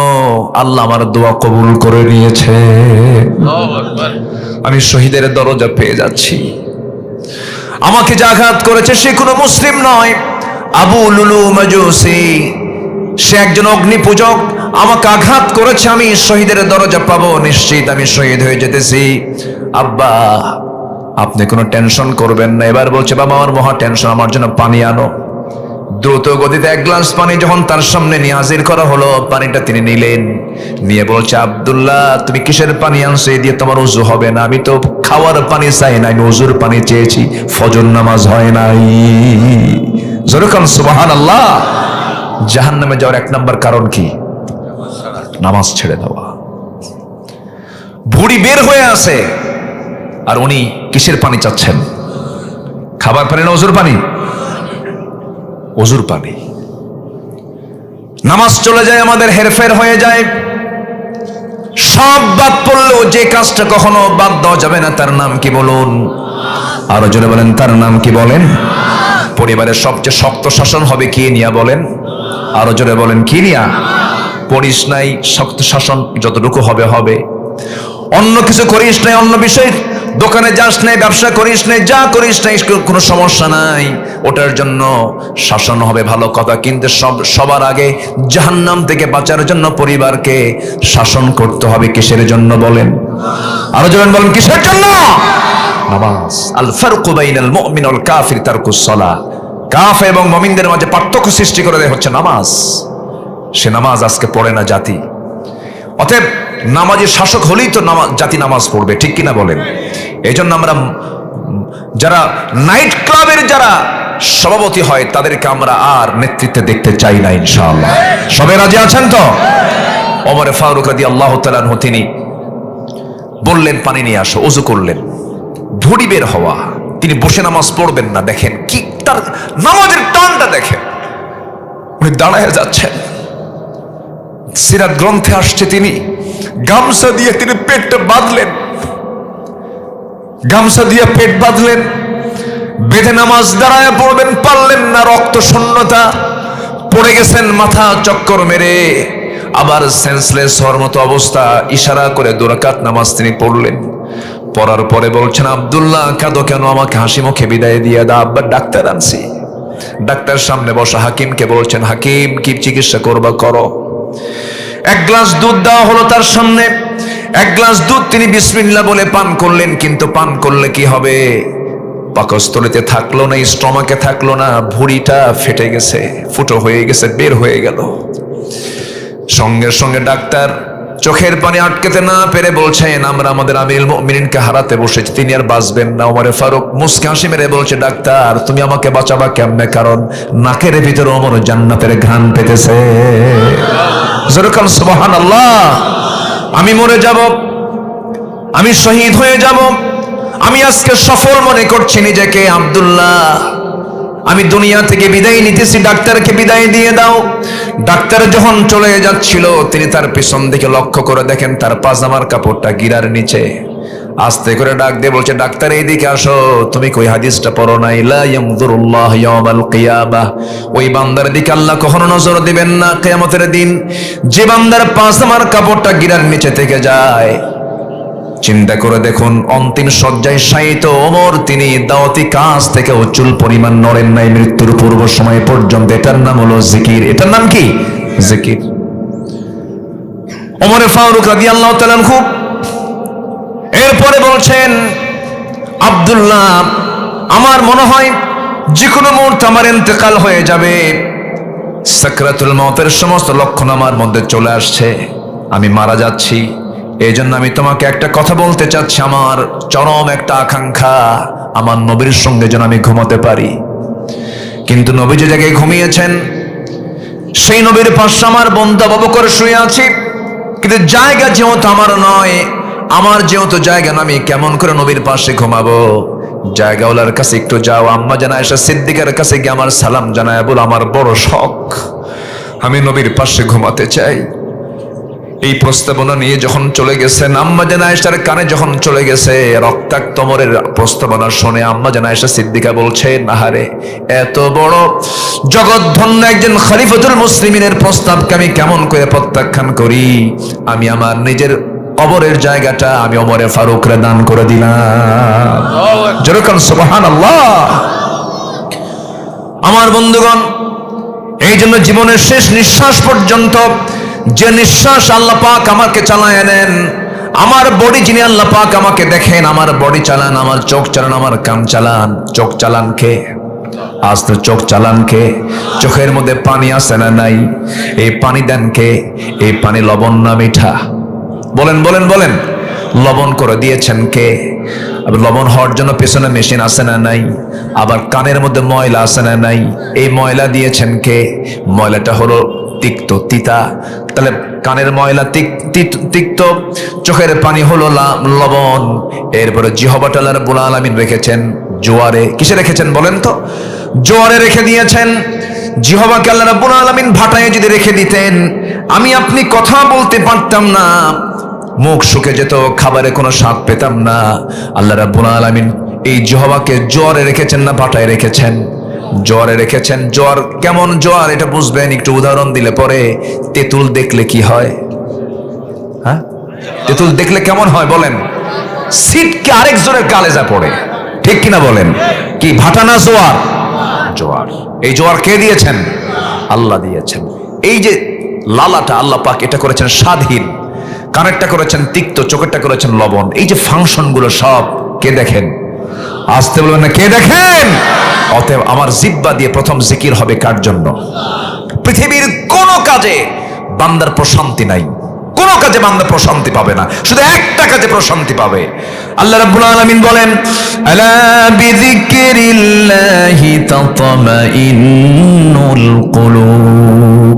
আল্লাহ আমার দোয়া কবুল করে নিয়েছে, আমি শহীদের দরজা পেয়ে যাচ্ছি। আমাকে যে আঘাত করেছে সে কোনো মুসলিম নয়, আবু লুলু মাজুসি, সে একজন অগ্নি পূজক। আমাকে আঘাত করেছে, আমি শহীদের দরজা পাবো, নিশ্চিত আমি শহীদ হয়ে যেতেছি। আব্বা আপনি কোনো টেনশন করবেন না। এবার বলছে, বাবা আমার মহা টেনশন, আমার জন্য পানি আনো। দ্রুত গতিতে 1 গ্লাস পানি যখন তার সামনে নিয়ে হাজির করা হলো, পানিটা তিনি নিলেন, নিয়ে বলছে, আব্দুল্লাহ তুমি কিসের পানি আনছো? এ দিয়ে তোমার ওযু হবে না। আমি তো খাওয়ার পানি চাই না, আমি ওযুর পানি চেয়েছি, ফজর নামাজ হয় নাই। যেরকম সুবহানাল্লাহ। জাহান্নামে যাওয়ার 1 নম্বর কারণ কি? নামাজ ছেড়ে দেওয়া। ভুঁড়ি বের হয়ে আছে, আর উনি কিসের পানি চাচ্ছেন? খাবার পানি না ওযুর পানি? ওযুর পানি। নামাজ চলে যায়, আমাদের হেরফের হয়ে যায়। সব বাদ পড়লেও যে কাজটা কখনো বাদ দেওয়া যাবে না তার নাম কি বলুন? আরো জোরে বলেন তার নাম কি বলেন? পরিবারের সবচেয়ে শক্ত শাসন হবে কি নিয়া বলেন? আরো জোরে বলেন কি নিয়া? পড়িস নাই, শক্ত শাসন যতটুকু হবে হবে। অন্য কিছু করিস নাই, অন্য বিষয় দোকানে যাস নাই, ব্যবসা করিস নাই, যা করিস নাই কোনো সমস্যা নাই, ওটার জন্য শাসন হবে ভালো কথা। কিন্তু সবার আগে জাহান্নাম থেকে বাঁচার জন্য পরিবারকে শাসন করতে হবে। কিসের জন্য বলেন? আরো জোরে বলেন কিসের জন্য? নামাজ। আল ফারকু বাইনাল মুমিন ওয়াল কাফির তারকুস সালাহ। কাফের এবং মুমিনদের মাঝে পার্থক্য সৃষ্টি করে দেয় হচ্ছে নামাজ। সে নামাজ আজকে পড়ে না জাতি। অতএব নামাজের শাসক হলেই তো জাতি নামাজ পড়বে, ঠিক কিনা বলেন? এই জন্য আমরা যারা নাইট ক্লাবের যারা সভাপতি হয় তাদেরকে আমরা আর নেতৃত্বে দেখতে চাই না ইনশাআল্লাহ। সবাই রাজি আছেন তো? ওমর ফারুক রাদিয়াল্লাহু তাআলা আনহু তিনি বললেন পানি নিয়ে আসো, ওযু করলেন, ভুঁড়ি বের হওয়া, তিনি বসে নামাজ পড়বেন না। দেখেন কি তার নামাজের টানটা দেখেন, উনি দাঁড়ায় যাচ্ছেন। সিরাত গ্রন্থে আসছে তিনি গামছা দিয়ে তিনি পেটটা বাঁধলেন, গামছা দিয়ে পেট বাঁধলেন, বেঁধে নামাজ দাঁড়ায় পড়বেন, পারলেন না, রক্ত শূন্যতা, পড়ে গেছেন, মাথা চক্কর মেরে আবার সেন্সলেস হওয়ার মতো অবস্থা। ইশারা করে 2 রাকাত নামাজ তিনি পড়লেন। পড়ার পরে বলছেন, আব্দুল্লাহ কাঁদো কেন? আমাকে হাসি মুখে বিদায় দিয়ে দাও, আব্বা ডাক্তার আনছি। ডাক্তার সামনে বসা হাকিমকে বলছেন, হাকিম কি চিকিৎসা করবা করো। 1 গ্লাস দুধ দেওয়া হলো তার সামনে। 1 গ্লাস দুধ তিনি বিসমিল্লাহ বলে পান করলেন। কিন্তু পান করলে কি হবে? পাকস্থলীতে থাকলো না, স্টমাকে থাকলো না, ভুঁড়িটা ফেটে গেছে, ফুটো হয়ে গেছে, বের হয়ে গেল। সঙ্গে সঙ্গে ডাক্তার চোখের পানি আটকাতে না পেরে বলছেন, আমরা আমাদের আমিরুল মুমিনিনকে হারাতে বসেছি, তিনি আর বাঁচবেন না। ওমর ফারুক মুস্কি হাসি মেরে বলছে, ডাক্তার তুমি আমাকে বাঁচাবা কেমনে? কারণ নাকের ভিতরে ওমর জান্নাতের ঘ্রাণ পেতেছে। যেরকম সুবহানাল্লাহ। আমি মরে যাব, আমি শহীদ হয়ে যাব, আমি আজকে সফল মনে করছি নিজেকে। আব্দুল্লাহ আমি দুনিয়া থেকে বিদায় নিতেছি, ডাক্তারকে বিদায় দিয়ে দাও। ডাক্তার যখন চলে যাচ্ছিল তিনি তার পিছন দিকে লক্ষ্য করে দেখেন তার পাজামার কাপড়টা গিরার নিচে। আস্তে করে ডাক দিয়ে বলছে, ডাক্তার এইদিকে আসো, তুমি কই হাদিসটা পড়ো নাই? লা ইয়ানজুরুল্লাহু ইয়াওমাল কিয়ামাহ, ওই বান্দার দিকে আল্লাহ কখনো নজর দিবেন না কিয়ামতের দিন যে বান্দার পাজামার কাপড়টা গিরার নিচে থেকে যায়। চিন্তা করে দেখুন, অন্তিম শয্যায় শায়িত ওমর তিনি দাওয়াতি কাজ থেকে চুল পরিমাণ নড়েন নাই মৃত্যুর পূর্ব সময় পর্যন্ত। এটার নাম হলো জিকির। এটার নাম কি? জিকির। ওমর ফারুক রাদিয়াল্লাহু তাআলা আনহু এরপরে বলছেন, আব্দুল্লাহ আমার মনে হয় যে কোনো মুহূর্তে আমার ইন্তেকাল হয়ে যাবে, সাকরাতুল মউতের সমস্ত লক্ষণ আমার মধ্যে চলে আসছে, আমি মারা যাচ্ছি। এই জন্য আমি তোমাকে একটা কথা বলতে চাচ্ছি, আমার চরম একটা আকাঙ্ক্ষা, আমার নবীর সঙ্গে যেন আমি ঘুমাতে পারি। কিন্তু নবী যে জায়গায় ঘুমিয়েছেন সেই নবীর পাশে আমার বন্ধু আবু বকর শুয়ে আছি, কিন্তু জায়গা যেহেতু আমার নয়, আমার যেহেতু জায়গা না, আমি কেমন করে নবীর পাশে ঘুমাবো? জায়গাওয়ালার কাছে একটু যাও, আম্মা জান আয়েশা সিদ্দিকার কাছে গিয়ে আমার সালাম জানায় বল, আমার বড় শখ, আমি নবীর পাশে ঘুমাতে চাই। এই প্রস্তাবনা নিয়ে যখন চলে গেছেন, আম্মা জান আয়েশার কানে যখন চলে গেছে, রক্তাক্ত ওমরের প্রস্তাবনা শুনে আম্মা জান আয়েশা সিদ্দিকা বলছেন, আহারে এত বড় জগৎধন্য একজন খলিফাতুল মুসলিমিনের প্রস্তাবকে আমি কেমন করে প্রত্যাখ্যান করি? আমি আমার নিজের কবরের জায়গাটা আমি ওমরে ফারুকরে দান করে দিলাম। যেরকম সুবহানাল্লাহ। আমার বন্ধুগণ, এই জন্য জীবনের শেষ নিঃশ্বাস পর্যন্ত যে নিঃশ্বাস আল্লাহ পাক আমাকে চালায় নেন, আমার বডি যিনি আল্লাহ পাক আমাকে দেখেন, আমার বডি চালান, আমার চোখ চালান, আমার কান চালান। চোখ চালান কে? আজ তো চোখ চালান কে? চোখের মধ্যে পানি আছে না নাই? এই পানি দেন কে? এই পানি লবণ না মিঠা? বলেন বলেন বলেন। লবণ করে দিয়েছেন কে? আবার লবণ হওয়ার জন্য পেছনে মেশিন আছে না নাই? আবার কানের মধ্যে ময়লা আছে না নাই? এই ময়লা দিয়েছেন কে? ময়লাটা হলো তিক্ত, তিতা। তাহলে কানের ময়লা তিক্ত, চোখের পানি হলো লবণ। এরপরে জিহ্বাটা আল্লাহ রাব্বুল আলামিন রেখেছেন জোয়ারে। কিসে রেখেছেন বলেন তো? জোয়ারে রেখে দিয়েছেন। জিহ্বাকে আল্লাহ রাব্বুল আলামিন ভাটায় যদি রেখে দিতেন, আমি আপনি কথা বলতে পারতাম না, মুখ শুকে যেত, খাবারে কোনো স্বাদ পেতাম না। আল্লাহ রাব্বুল আলামিন এই জিহ্বাকে জোয়ারে রেখেছেন না পাটায় রেখেছেন? জোয়ারে রেখেছেন। জোয়ার কেমন জোয়ার এটা বুঝবেন, একটু উদাহরণ দিলে পরে। তেঁতুল দেখলে কি হয়? হ্যাঁ, তেঁতুল দেখলে কেমন হয় বলেন? সিটকে আরেকজনের কালেজা পড়ে, ঠিক কিনা বলেন? কি ভাটা না জোয়ার? জোয়ার। এই জোয়ার কে দিয়েছেন? আল্লাহ দিয়েছেন। এই যে লালাটা আল্লাহ পাক এটা করেছেন স্বাদহীন, কানেরটা করেছেন তিক্ত, চোখেরটা করেছেন লবণ। এই যে ফাংশন গুলো সব কে দেখেন? আসতে বলবেন না, কে দেখেন? অতএব আমার জিহ্বা দিয়ে প্রথম জিকির হবে কার জন্য? পৃথিবীর কোন কাজে বান্দার প্রশান্তি নাই, কোন কাজে বান্দা প্রশান্তি পাবে না, শুধু একটা কাজে প্রশান্তি পাবে। আল্লাহ রাব্বুল আলামিন বলেন, আলা বিযিকরিল্লাহি তাতমাইন্নুল কুলুব।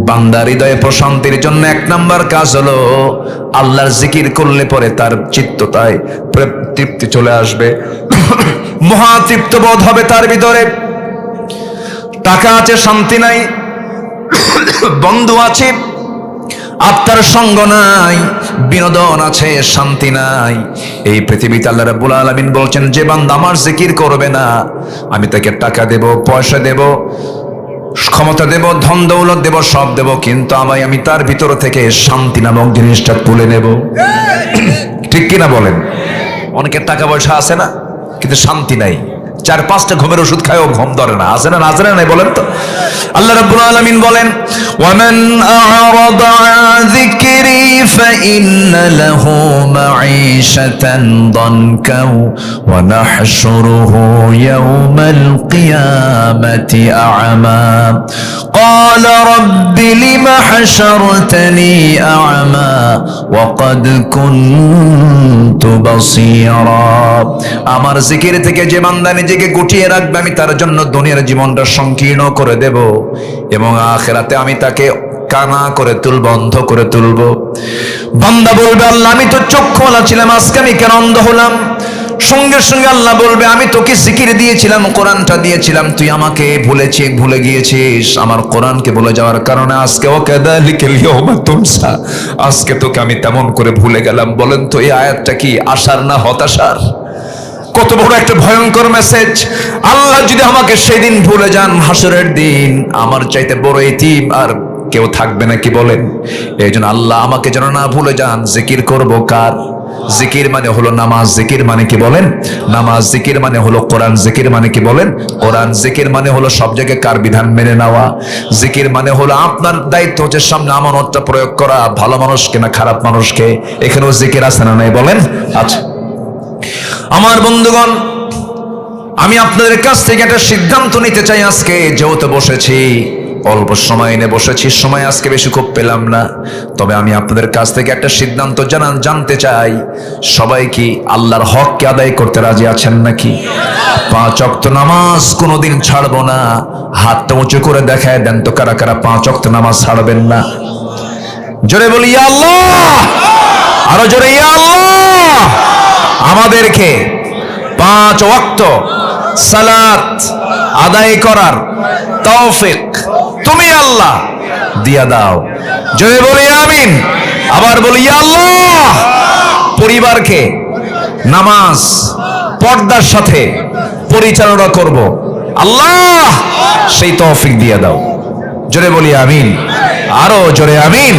বান্দার হৃদয়ে প্রশান্তির জন্য এক নাম্বার কাজ হলো আল্লাহর জিকির করলে পরে তার চিত্ততায় তৃপ্তি চলে আসবে, মহা তৃপ্ত বোধ হবে তার ভিতরে। টাকা আছে শান্তি নাই, বন্ধু আছে আত্মার সঙ্গ নাই, বিনোদন আছে শান্তি নাই। এই পৃথিবীতে আল্লাহ রাব্বুল আলামিন বলছেন, যে বান্দা আমার জিকির করবে না, আমি তাকে টাকা দেব, পয়সা দেব, ক্ষমতা দেব, ধন দৌলত দেব, সব দেব, কিন্তু আমি তার ভিতর থেকে শান্তি নামক জিনিসটা তুলে নেব। ঠিক কিনা বলেন? অনেকের টাকা পয়সা আছে না, কিন্তু শান্তি নাই। 4-5টা ঘুমের ওষুধ খায়ও ঘুম ধরে না। আছে না? আছে না? নাই বলেন তো। আল্লাহ রাব্বুল আলামিন বলেন, ওয়ামান আ'রাদা আন যিকরি ফাইন্না লাহু মাঈশাতান দানকা ওয়া নাহশুরুহু ইয়াওমাল কিয়ামাতি আ'মা ক্বালা রাব্বি লিমা হাশারতানি আ'মা ওয়া ক্বাদ কুনতু বাসীরা। আমার জিকির থেকে যে বান্দা নিজেকে গুটিয়ে রাখবে, আমি তার জন্য দুনিয়ার জীবনটা সংকীর্ণ করে দেব এবং আখিরাতে আমি তাকে কানা করে তুলব, অন্ধ করে তুলব। বান্দা বলবে, আল্লাহ আমি তো চক্ষুওয়ালা ছিলাম, আজকে আমি কেন অন্ধ হলাম? সঙ্গে সঙ্গে আল্লাহ বলবে, আমি তোকে জিকির দিয়েছিলাম, কোরআনটা দিয়েছিলাম, তুই আমাকে ভুলে গিয়েছিস। আমার কোরআনকে ভুলে যাওয়ার কারণে আজকে ওয়াকাযালিকাল ইয়াওমা তুনসা, আজকে তোকে আমি তেমন করে ভুলে গেলাম। বলেন তো এই আয়াতটা কি আশার না হতাশার? কত বড় একটা ভয়ঙ্কর মেসেজ। আল্লাহ যদি আমাকে সেদিন ভুলে যান, হাসরের দিন আমার চাইতে বড় ইতিম আর কেউ থাকবে না, কি বলেন? এই জন্য আল্লাহ আমাকে যেন না ভুলে যান। জিকির করব কার? জিকির মানে হলো নামাজ। জিকির মানে কি বলেন? নামাজ। জিকির মানে হলো কোরআন। জিকির মানে কি বলেন? কোরআন। জিকির মানে হলো সব জায়গায় কার বিধান মেনে নেওয়া। জিকির মানে হলো আপনার দায়িত্ব হচ্ছে সামনে আমানতটা প্রয়োগ করা, ভালো মানুষকে না খারাপ মানুষকে। এখানেও জিকির আছে না নাই বলেন? আচ্ছা আমার বন্ধুগণ, আমি আপনাদের কাছ থেকে একটা সিদ্ধান্ত নিতে চাই আজকে। যেহেতু বসেছি, অল্প সময় নিয়ে বসেছি, সময় আজকে বেশি খুব পেলাম না, তবে আমি আপনাদের কাছ থেকে একটা সিদ্ধান্ত জানতে চাই। সবাই কি আল্লাহর হককে আদায় করতে রাজি আছেন নাকি? 5 ওয়াক্ত নামাজ কোনোদিন ছাড়বো না। হাতটা উঁচু করে দেখায় দেন তো কারা কারা 5 ওয়াক্ত নামাজ ছাড়বেন না? জোরে বলি ইয়া আল্লাহ, আরো জোরে ইয়া আল্লাহ। আমাদেরকে 5 ওয়াক্ত সালাত আদায় করার তৌফিক তুমি আল্লাহ দিয়া দাও। জোরে বলি আমিন। আবার বলি ইয়া আল্লাহ। পরিবারকে নামাজ পর্দার সাথে পরিচালনা করব, আল্লাহ সেই তৌফিক দিয়া দাও। জোরে বলি আমিন, আরো জোরে আমিন।